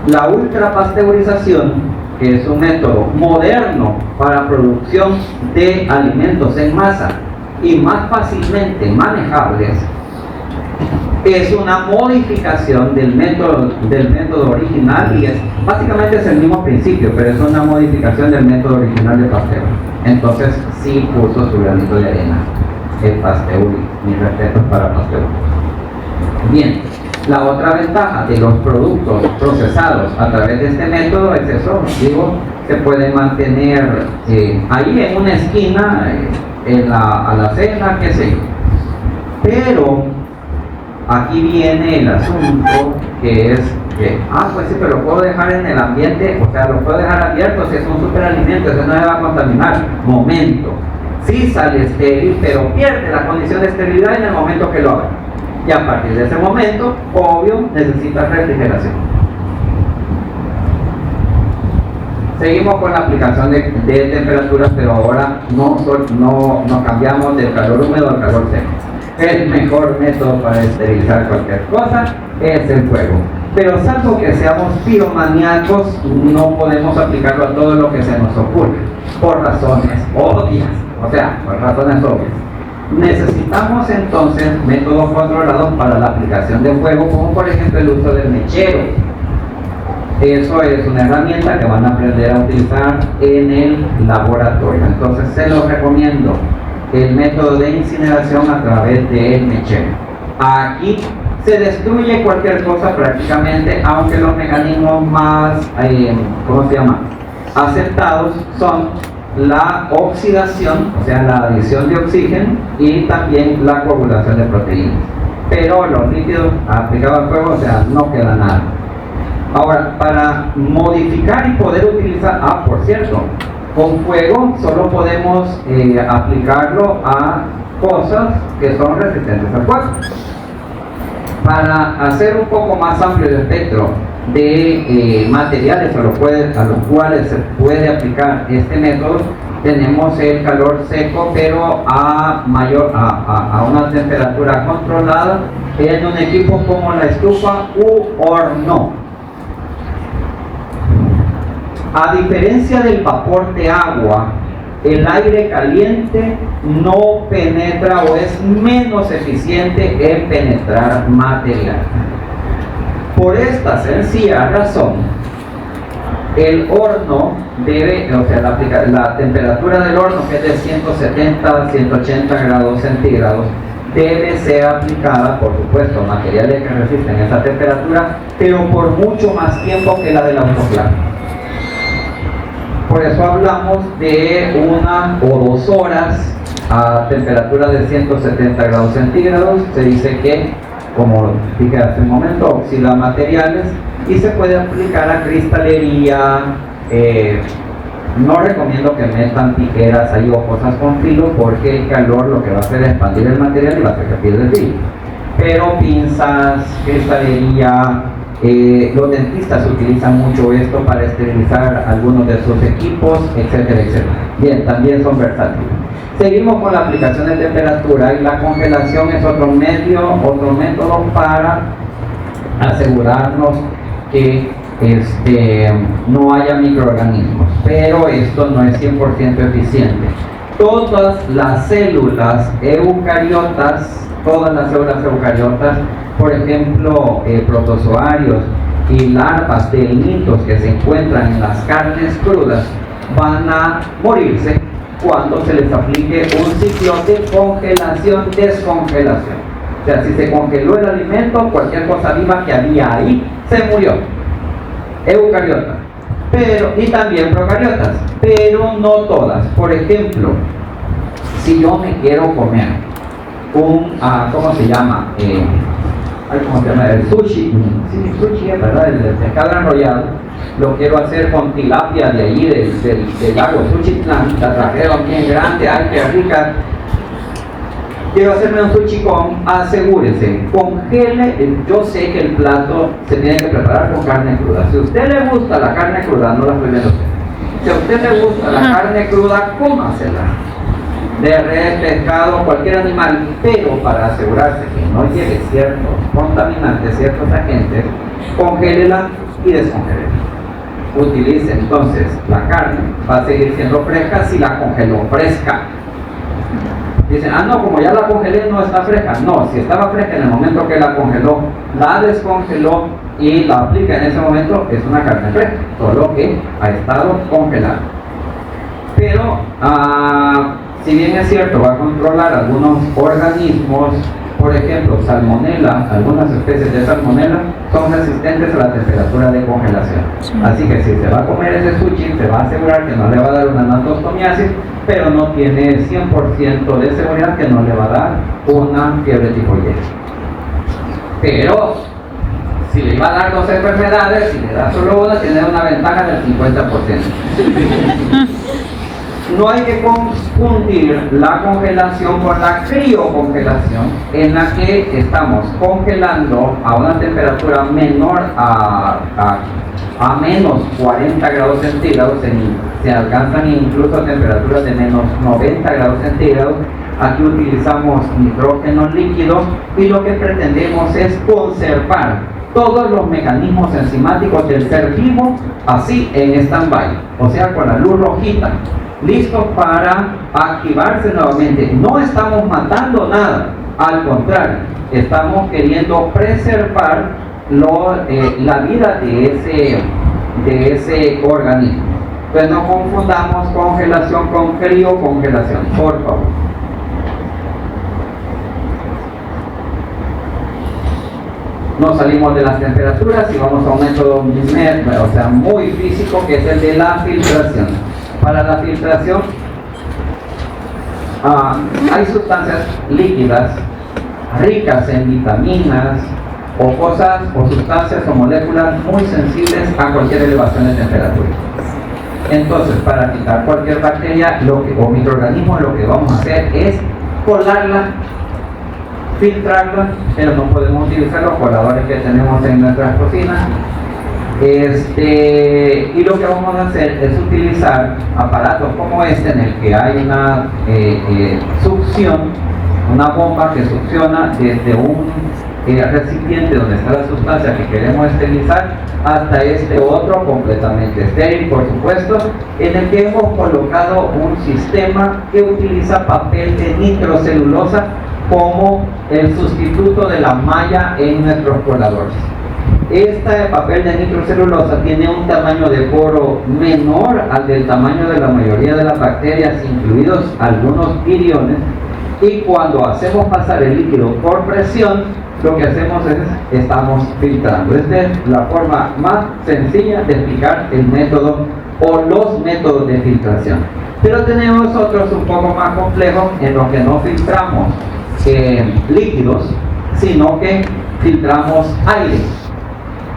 La ultrapasteurización, que es un método moderno para producción de alimentos en masa y más fácilmente manejables, es una modificación del método original y básicamente es el mismo principio, pero es una modificación del método original de Pasteur. Entonces sí puso su granito de arena el Pasteur, mis respetos para Pasteur. Bien, la otra ventaja de los productos procesados a través de este método es eso, se pueden mantener ahí en una esquina, en la alacena, qué sé yo. Pero aquí viene el asunto que es que, pues sí, pero lo puedo dejar en el ambiente, o sea, lo puedo dejar abierto si es un superalimento, eso no se va a contaminar. Momento, sí sale estéril, pero pierde la condición de esterilidad en el momento que lo haga. Y a partir de ese momento, obvio, necesita refrigeración. Seguimos con la aplicación de temperaturas, pero ahora no cambiamos del calor húmedo al calor seco. El mejor método para esterilizar cualquier cosa es el fuego. Pero salvo que seamos piromaníacos, no podemos aplicarlo a todo lo que se nos ocurre, por razones obvias. Necesitamos entonces métodos controlados para la aplicación de fuego, como por ejemplo el uso del mechero. Eso es una herramienta que van a aprender a utilizar en el laboratorio. Entonces se los recomiendo el método de incineración a través del mechero. Aquí se destruye cualquier cosa prácticamente, aunque los mecanismos más aceptados son la oxidación, o sea, la adición de oxígeno y también la coagulación de proteínas. Pero los líquidos aplicados al fuego, o sea, no queda nada. Ahora, para modificar y poder utilizar, por cierto, con fuego solo podemos aplicarlo a cosas que son resistentes al fuego. Para hacer un poco más amplio el espectro de materiales a los cuales se puede aplicar este método, tenemos el calor seco, pero a una temperatura controlada en un equipo como la estufa u horno. A diferencia del vapor de agua, el aire caliente no penetra o es menos eficiente en penetrar material. Por esta sencilla razón, el horno debe, o sea, la temperatura del horno, que es de 170 a 180 grados centígrados, debe ser aplicada, por supuesto, materiales que resisten esa temperatura, pero por mucho más tiempo que la del autoclave. Por eso hablamos de 1 o 2 horas a temperatura de 170 grados centígrados. Se dice que, como dije hace un momento, oxida materiales y se puede aplicar a cristalería. No recomiendo que metan tijeras ahí o cosas con filo, porque el calor lo que va a hacer es expandir el material y va a hacer que pierda el filo. Pero pinzas, cristalería, los dentistas utilizan mucho esto para esterilizar algunos de sus equipos, etcétera, etcétera. Bien, también son versátiles. Seguimos con la aplicación de temperatura, y la congelación es otro método para asegurarnos que no haya microorganismos, pero esto no es 100% eficiente. Todas las células eucariotas, por ejemplo, protozoarios y larvas de nidos que se encuentran en las carnes crudas, van a morirse cuando se les aplique un ciclo de congelación-descongelación. O sea, si se congeló el alimento, cualquier cosa viva que había ahí se murió. Eucariotas, y también procariotas, pero no todas. Por ejemplo, si yo me quiero comer ¿cómo se llama? El sushi. Sí, sushi es verdad, el pescado enrollado. Lo quiero hacer con tilapia de allí, del lago Suchitlán. La trajeron bien grande, ay, qué rica. Quiero hacerme un sushi asegúrese, congele. Yo sé que el plato se tiene que preparar con carne cruda. Si a usted le gusta la carne cruda, no la estoy viendo usted. Si a usted le gusta la carne cruda, cómasela. De res, pescado, cualquier animal, pero para asegurarse que no lleve ciertos contaminantes, ciertos agentes, congélela y descongélela. Utilice entonces la carne, va a seguir siendo fresca si la congeló fresca. Dicen, no, como ya la congelé no está fresca. No, si estaba fresca en el momento que la congeló, la descongeló y la aplica en ese momento, es una carne fresca, solo que ha estado congelada. Pero, si bien es cierto, va a controlar algunos organismos, por ejemplo, salmonela, algunas especies de salmonela son resistentes a la temperatura de congelación. Así que si se va a comer ese sushi, se va a asegurar que no le va a dar una anatostomiasis, pero no tiene 100% de seguridad que no le va a dar una fiebre tifoidea. Pero si le iba a dar 2 enfermedades, si le da solo una, tiene una ventaja del 50%. No hay que confundir la congelación con la criocongelación, en la que estamos congelando a una temperatura menor a menos 40 grados centígrados, se alcanzan incluso temperaturas de menos 90 grados centígrados. Aquí utilizamos nitrógeno líquido y lo que pretendemos es conservar todos los mecanismos enzimáticos del ser vivo así en stand-by, o sea, con la luz rojita, listos para activarse nuevamente. No estamos matando nada, al contrario, estamos queriendo preservar la vida de ese organismo. Entonces no confundamos congelación con criocongelación, por favor. Nos salimos de las temperaturas y vamos a un método muy físico, que es el de la filtración. Para la filtración hay sustancias líquidas ricas en vitaminas o cosas o sustancias o moléculas muy sensibles a cualquier elevación de temperatura. Entonces, para quitar cualquier bacteria o microorganismo, lo que vamos a hacer es colarla, filtrarla, pero no podemos utilizar los coladores que tenemos en nuestras cocinas. Y lo que vamos a hacer es utilizar aparatos como este, en el que hay una succión, una bomba que succiona desde un recipiente donde está la sustancia que queremos esterilizar hasta este otro completamente estéril, por supuesto, en el que hemos colocado un sistema que utiliza papel de nitrocelulosa como el sustituto de la malla en nuestros coladores. Este papel de nitrocelulosa tiene un tamaño de poro menor al del tamaño de la mayoría de las bacterias, incluidos algunos viriones, y cuando hacemos pasar el líquido por presión, lo que hacemos es estamos filtrando. Esta es la forma más sencilla de explicar el método o los métodos de filtración. Pero tenemos otros un poco más complejos en los que no filtramos líquidos, sino que filtramos aire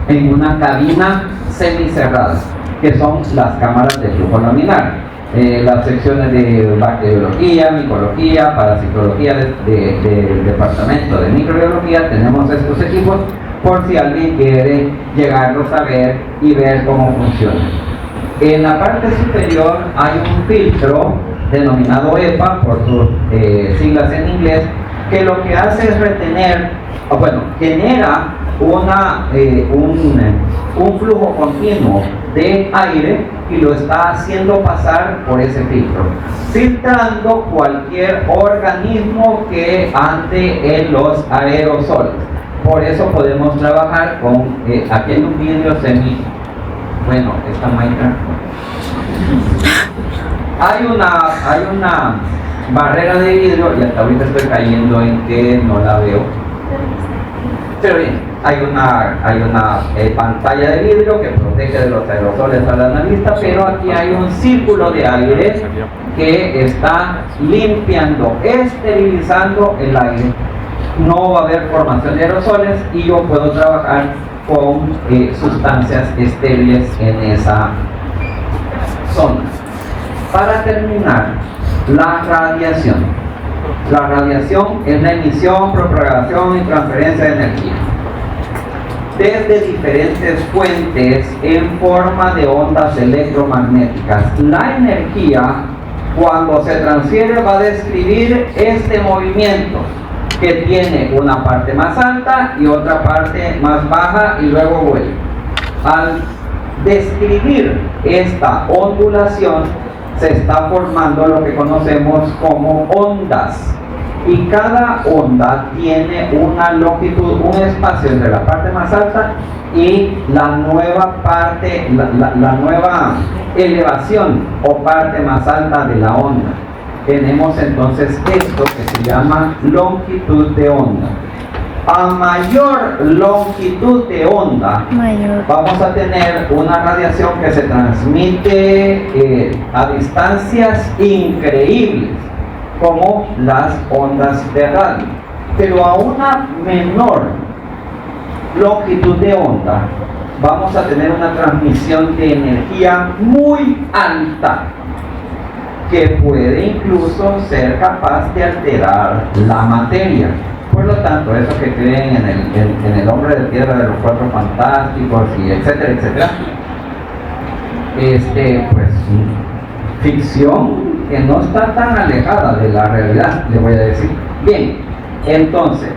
en una cabina semicerrada, que son las cámaras de flujo laminar. Las secciones de bacteriología, micología, parasitología del departamento de microbiología, tenemos estos equipos por si alguien quiere llegarlos a ver y ver cómo funciona. En la parte superior hay un filtro denominado EPA, por sus siglas en inglés, que lo que hace es retener, genera un flujo continuo de aire y lo está haciendo pasar por ese filtro, filtrando cualquier organismo que ande en los aerosoles. Por eso podemos trabajar con aquí hay un vidrio esta máquina. Hay una barrera de vidrio, y hasta ahorita estoy cayendo en que no la veo. Pero bien, hay una pantalla de vidrio que protege de los aerosoles al analista, pero aquí hay un círculo de aire que está limpiando, esterilizando el aire. No va a haber formación de aerosoles y yo puedo trabajar con sustancias estériles en esa zona. Para terminar, la radiación. La radiación es la emisión, propagación y transferencia de energía desde diferentes fuentes en forma de ondas electromagnéticas. La energía, cuando se transfiere, va a describir este movimiento que tiene una parte más alta y otra parte más baja y luego vuelve. Al describir esta ondulación, se está formando lo que conocemos como ondas, y cada onda tiene una longitud, un espacio entre la parte más alta y la nueva parte, la nueva elevación o parte más alta de la onda. Tenemos entonces esto que se llama longitud de onda. A mayor longitud de onda, vamos a tener una radiación que se transmite a distancias increíbles, como las ondas de radio. Pero a una menor longitud de onda, vamos a tener una transmisión de energía muy alta, que puede incluso ser capaz de alterar la materia. Por lo tanto, eso que creen en el hombre de piedra de los cuatro fantásticos y etcétera, pues ficción que no está tan alejada de la realidad, le voy a decir. Bien, entonces,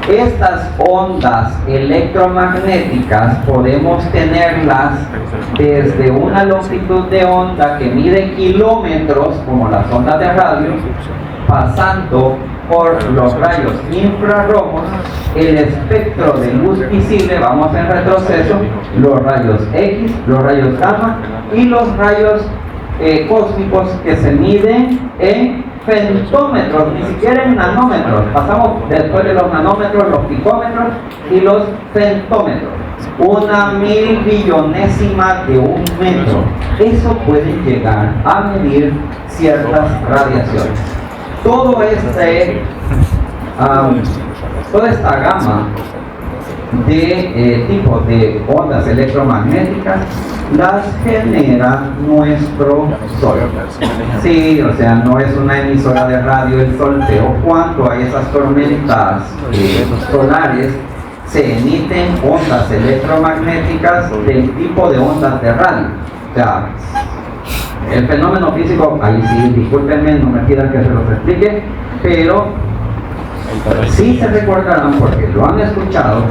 estas ondas electromagnéticas podemos tenerlas desde una longitud de onda que mide kilómetros, como las ondas de radio, pasando por los rayos infrarrojos, el espectro de luz visible, vamos en retroceso, los rayos X, los rayos gamma y los rayos cósmicos que se miden en femtómetros, ni siquiera en nanómetros. Pasamos después de los nanómetros, los picómetros y los femtómetros. una 1000 billonésima de un metro. Eso puede llegar a medir ciertas radiaciones. Toda esta gama de tipos de ondas electromagnéticas las genera nuestro Sol. Sí, o sea, no es una emisora de radio el Sol, pero cuando hay esas tormentas solares, se emiten ondas electromagnéticas del tipo de ondas de radio. O sea, el fenómeno físico, ahí sí, discúlpenme, no me pidan que se los explique, pero sí se recordarán, porque lo han escuchado,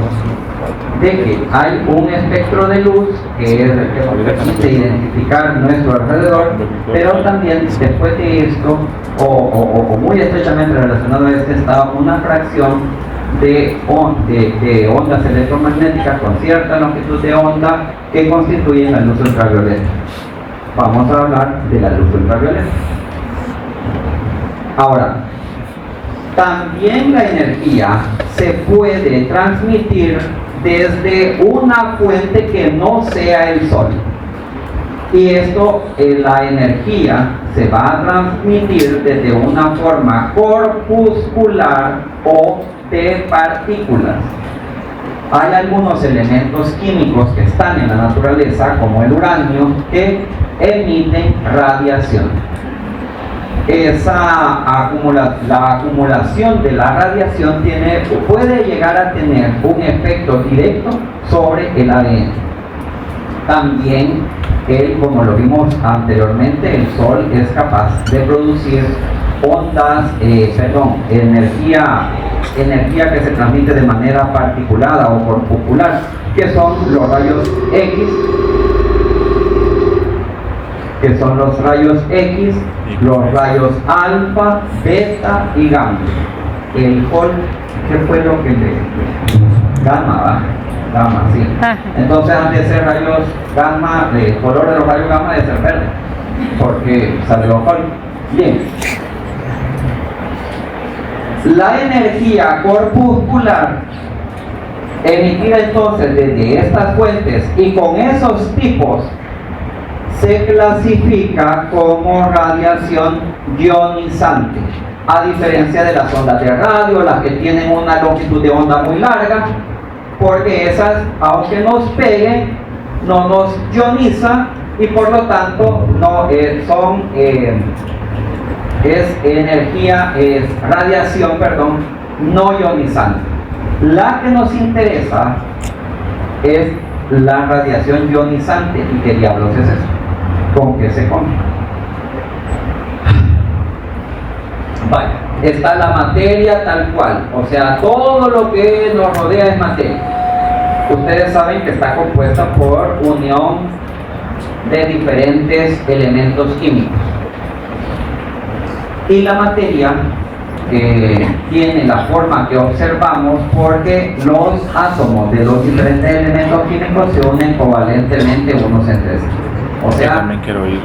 de que hay un espectro de luz que es el que nos permite identificar nuestro alrededor, pero también después de esto, o muy estrechamente relacionado a este, está una fracción de ondas electromagnéticas con cierta longitud de onda que constituyen la luz ultravioleta. Vamos a hablar de la luz ultravioleta. Ahora, también la energía se puede transmitir desde una fuente que no sea el Sol. Y esto, la energía se va a transmitir desde una forma corpuscular o de partículas. Hay algunos elementos químicos que están en la naturaleza, como el uranio, que emiten radiación. La acumulación de la radiación puede llegar a tener un efecto directo sobre el ADN. También, como lo vimos anteriormente, el Sol es capaz de producir energía que se transmite de manera particulada o corpuscular, que son los rayos X, los rayos alfa, beta y gamma. El Hall, ¿qué fue lo que le? Gamma, ¿va? Gamma, sí. Entonces, antes de ser rayos gamma, el color de los rayos gamma debe ser verde, porque salió Hall. Bien. La energía corpuscular emitida entonces desde estas fuentes y con esos tipos se clasifica como radiación ionizante, a diferencia de las ondas de radio, las que tienen una longitud de onda muy larga, porque esas, aunque nos peguen, no nos ioniza y por lo tanto no es radiación, no ionizante. La que nos interesa es la radiación ionizante. ¿Y qué diablos es eso? ¿Con qué se come? Vale, está la materia tal cual, o sea, todo lo que nos rodea es materia. Ustedes saben que está compuesta por unión de diferentes elementos químicos. Y la materia tiene la forma que observamos porque los átomos de los diferentes elementos químicos se unen covalentemente unos entre sí. O sea, también quiero ir.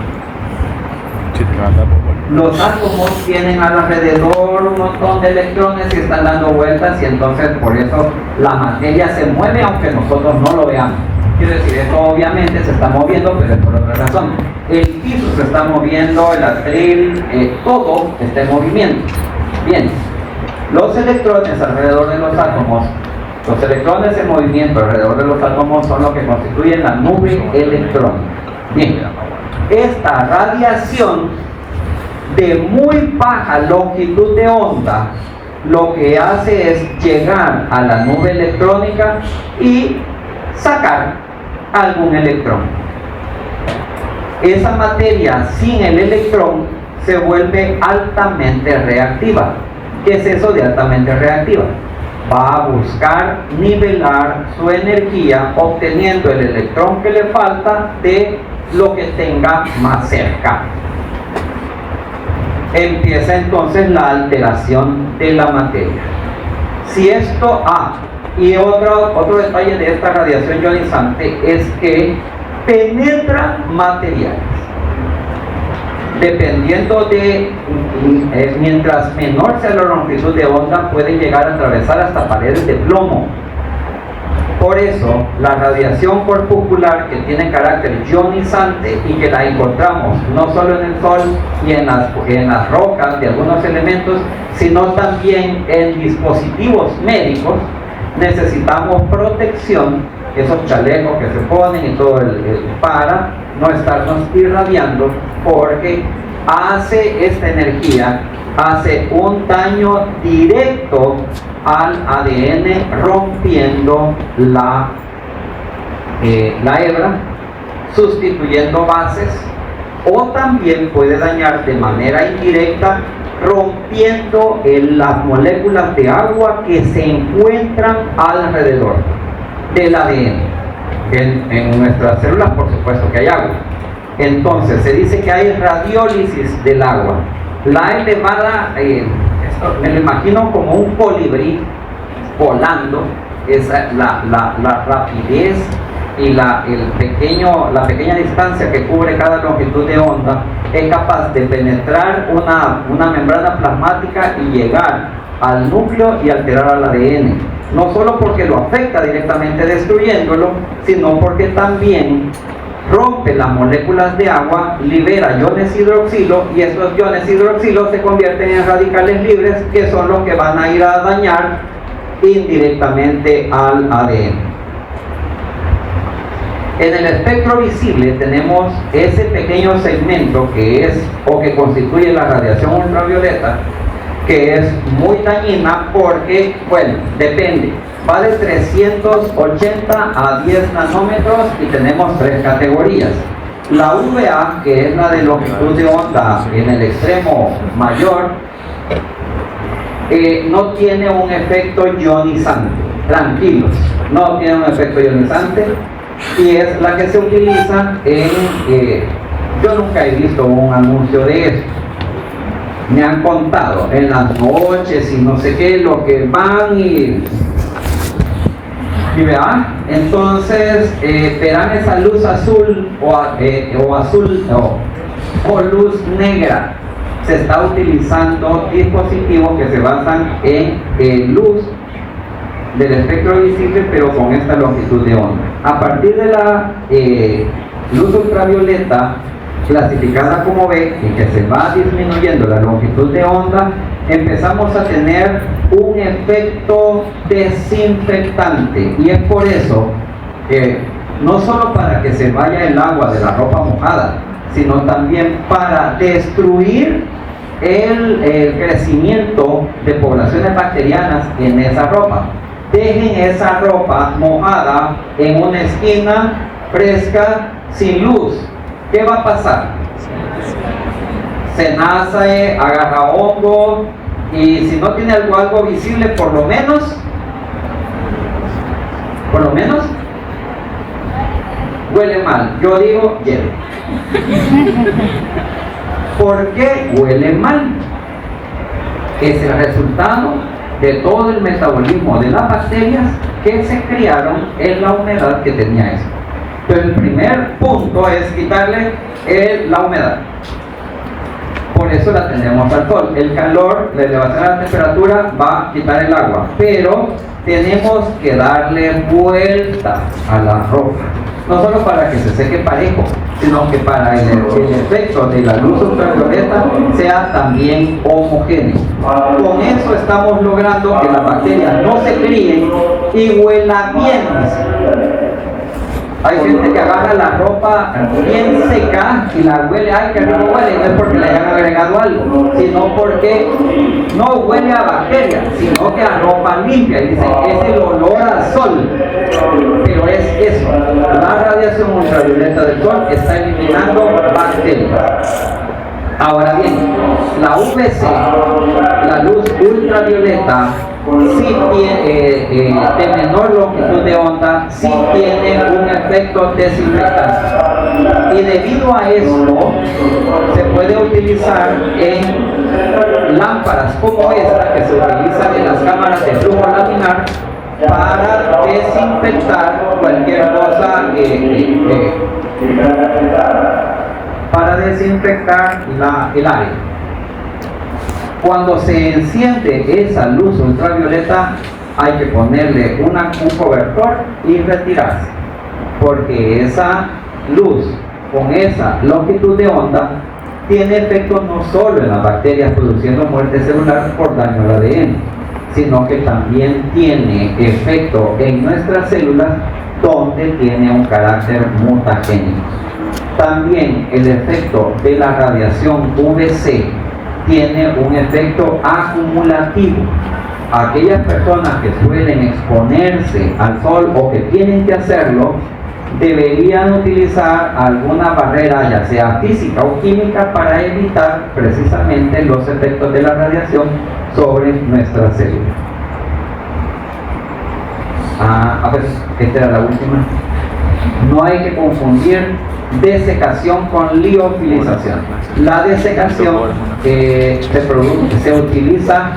Los átomos tienen alrededor un montón de electrones y están dando vueltas, y entonces por eso la materia se mueve aunque nosotros no lo veamos. Quiero decir, esto obviamente se está moviendo, pero es por otra razón. El piso se está moviendo, el atril, todo está en movimiento. Bien, los electrones alrededor de los átomos, los electrones en movimiento alrededor de los átomos son lo que constituyen la nube electrónica. Bien, esta radiación de muy baja longitud de onda lo que hace es llegar a la nube electrónica y sacar algún electrón. Esa materia sin el electrón se vuelve altamente reactiva. ¿Qué es eso de altamente reactiva? Va a buscar nivelar su energía obteniendo el electrón que le falta de lo que tenga más cerca. Empieza entonces la alteración de la materia. Si esto y otro detalle de esta radiación ionizante es que penetra materiales. Dependiendo de, mientras menor sea la longitud de onda, puede llegar a atravesar hasta paredes de plomo. Por eso, la radiación corpuscular que tiene carácter ionizante y que la encontramos no solo en el Sol y en las rocas de algunos elementos, sino también en dispositivos médicos, necesitamos protección, esos chalecos que se ponen y todo para no estarnos irradiando, porque esta energía hace un daño directo al ADN, rompiendo la hebra, sustituyendo bases, o también puede dañar de manera indirecta, rompiendo las moléculas de agua que se encuentran alrededor del ADN. En nuestras células, por supuesto que hay agua. Entonces se dice que hay radiólisis del agua. La elevada, esto me lo imagino como un colibrí volando, la rapidez y la pequeña distancia que cubre cada longitud de onda es capaz de penetrar una membrana plasmática y llegar al núcleo y alterar al ADN. No solo porque lo afecta directamente destruyéndolo, sino porque también rompe las moléculas de agua, libera iones hidroxilo, y estos iones hidroxilo se convierten en radicales libres, que son los que van a ir a dañar indirectamente al ADN. En el espectro visible tenemos ese pequeño segmento que constituye la radiación ultravioleta, que es muy dañina porque, bueno, depende, va de 380 a 10 nanómetros y tenemos 3 categorías. La UVA, que es la de longitud de onda en el extremo mayor, no tiene un efecto ionizante, tranquilos, no tiene un efecto ionizante, y es la que se utiliza yo nunca he visto un anuncio de esto. Me han contado en las noches y no sé qué, lo que van y vean, entonces verán esa luz azul o luz negra. Se está utilizando dispositivos que se basan en luz del espectro visible, pero con esta longitud de onda. A partir de la luz ultravioleta, clasificada como B, y que se va disminuyendo la longitud de onda, empezamos a tener un efecto desinfectante. Y es por eso que no solo para que se vaya el agua de la ropa mojada, sino también para destruir el crecimiento de poblaciones bacterianas en esa ropa. Dejen esa ropa mojada en una esquina fresca, sin luz. ¿Qué va a pasar? Se nace, agarra hongo, y si no tiene algo visible, por lo menos, huele mal. Yo digo, hiede. ¿Por qué huele mal? Es el resultado de todo el metabolismo de las bacterias que se criaron en la humedad que tenía eso. Pero el primer punto es quitarle la humedad. Por eso la tenemos al sol. El calor, la elevación de la temperatura va a quitar el agua, pero tenemos que darle vuelta a la ropa. No solo para que se seque parejo, sino que para el efecto de la luz ultravioleta sea también homogéneo. Con eso estamos logrando que las bacterias no se críen y huela bien. Hay gente que agarra la ropa bien seca y la huele, ay, que rico huele, no es porque le hayan agregado algo, sino porque no huele a bacterias, sino que a ropa limpia. Y dicen, es el olor al sol. Pero es eso, la radiación ultravioleta del sol está eliminando bacterias. Ahora bien, la UVC, la luz ultravioleta, sí tiene, de menor longitud de onda, sí tiene un efecto desinfectante. Y debido a esto, se puede utilizar en lámparas como esta, que se utilizan en las cámaras de flujo laminar, para desinfectar cualquier cosa, para desinfectar el área. Cuando se enciende esa luz ultravioleta, hay que ponerle un cobertor y retirarse, porque esa luz con esa longitud de onda tiene efectos no solo en las bacterias produciendo muerte celular por daño al ADN, sino que también tiene efecto en nuestras células donde tiene un carácter mutagénico. También el efecto de la radiación UVC tiene un efecto acumulativo. Aquellas personas que suelen exponerse al sol o que tienen que hacerlo, deberían utilizar alguna barrera, ya sea física o química, para evitar precisamente los efectos de la radiación sobre nuestras células. Esta era la última. No hay que confundir desecación con liofilización. La desecación se utiliza,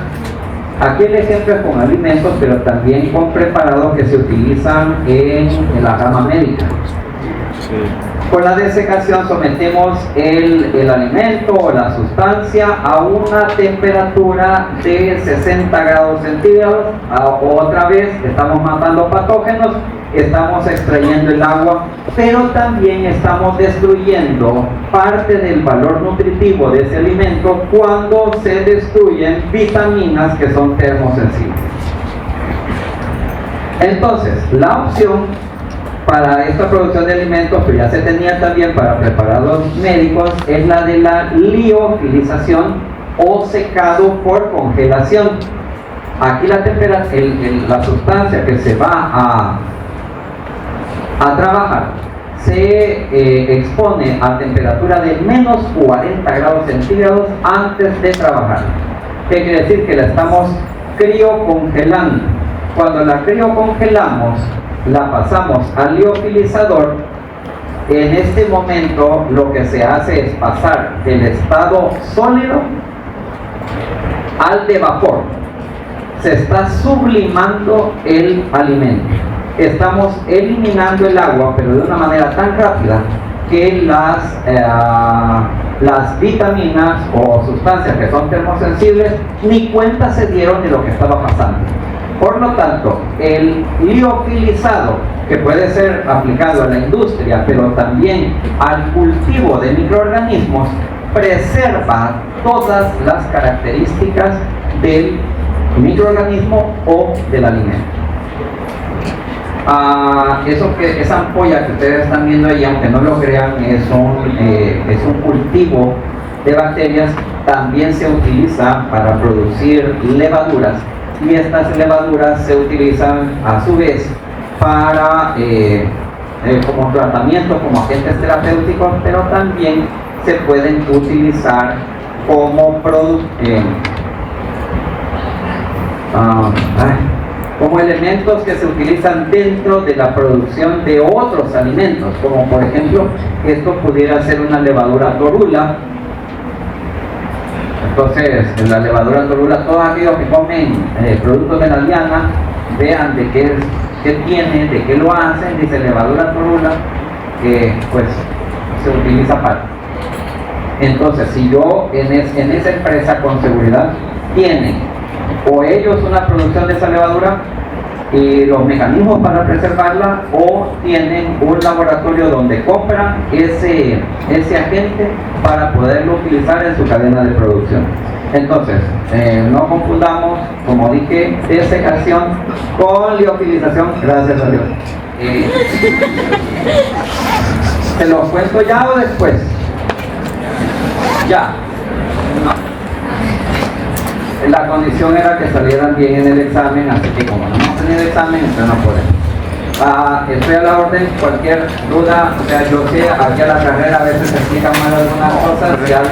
aquí el ejemplo es con alimentos, pero también con preparados que se utilizan en la rama médica. Con la desecación sometemos el alimento o la sustancia a una temperatura de 60 grados centígrados. Otra vez estamos matando patógenos, estamos extrayendo el agua, pero también estamos destruyendo parte del valor nutritivo de ese alimento cuando se destruyen vitaminas que son termosensibles. Entonces, la opción para esta producción de alimentos, que ya se tenía también para preparados médicos, es la de la liofilización o secado por congelación. Aquí la sustancia que se va a trabajar se expone a temperatura de menos 40 grados centígrados antes de trabajar. ¿Qué quiere decir? Que la estamos criocongelando. Cuando la criocongelamos, la pasamos al liofilizador. En este momento lo que se hace es pasar del estado sólido al de vapor. Se está sublimando el alimento. Estamos eliminando el agua, pero de una manera tan rápida que las vitaminas o sustancias que son termosensibles ni cuenta se dieron de lo que estaba pasando. Por lo tanto, el liofilizado, que puede ser aplicado a la industria, pero también al cultivo de microorganismos, preserva todas las características del microorganismo o del alimento. Esa ampolla que ustedes están viendo ahí, aunque no lo crean, es un cultivo de bacterias. También se utiliza para producir levaduras, y estas levaduras se utilizan a su vez para como tratamiento, como agentes terapéuticos, pero también se pueden utilizar como elementos que se utilizan dentro de la producción de otros alimentos, como por ejemplo, esto pudiera ser una levadura torula. Entonces, en la levadura torula, todos aquellos que comen productos de la liana, vean de qué tiene, de qué lo hacen. Dice levadura torula, que pues se utiliza para. Entonces, si yo en esa empresa con seguridad tienen o ellos una producción de esa levadura y los mecanismos para preservarla, o tienen un laboratorio donde compran ese agente para poderlo utilizar en su cadena de producción. Entonces, no confundamos, como dije, desecación con liofilización, gracias a Dios. ¿Se los cuento ya o después? Ya. La condición era que salieran bien en el examen, así que como no hemos tenido examen, entonces no podemos. Estoy a la orden, cualquier duda, o sea, yo sé, aquí a la carrera a veces se explican mal algunas cosas, si algo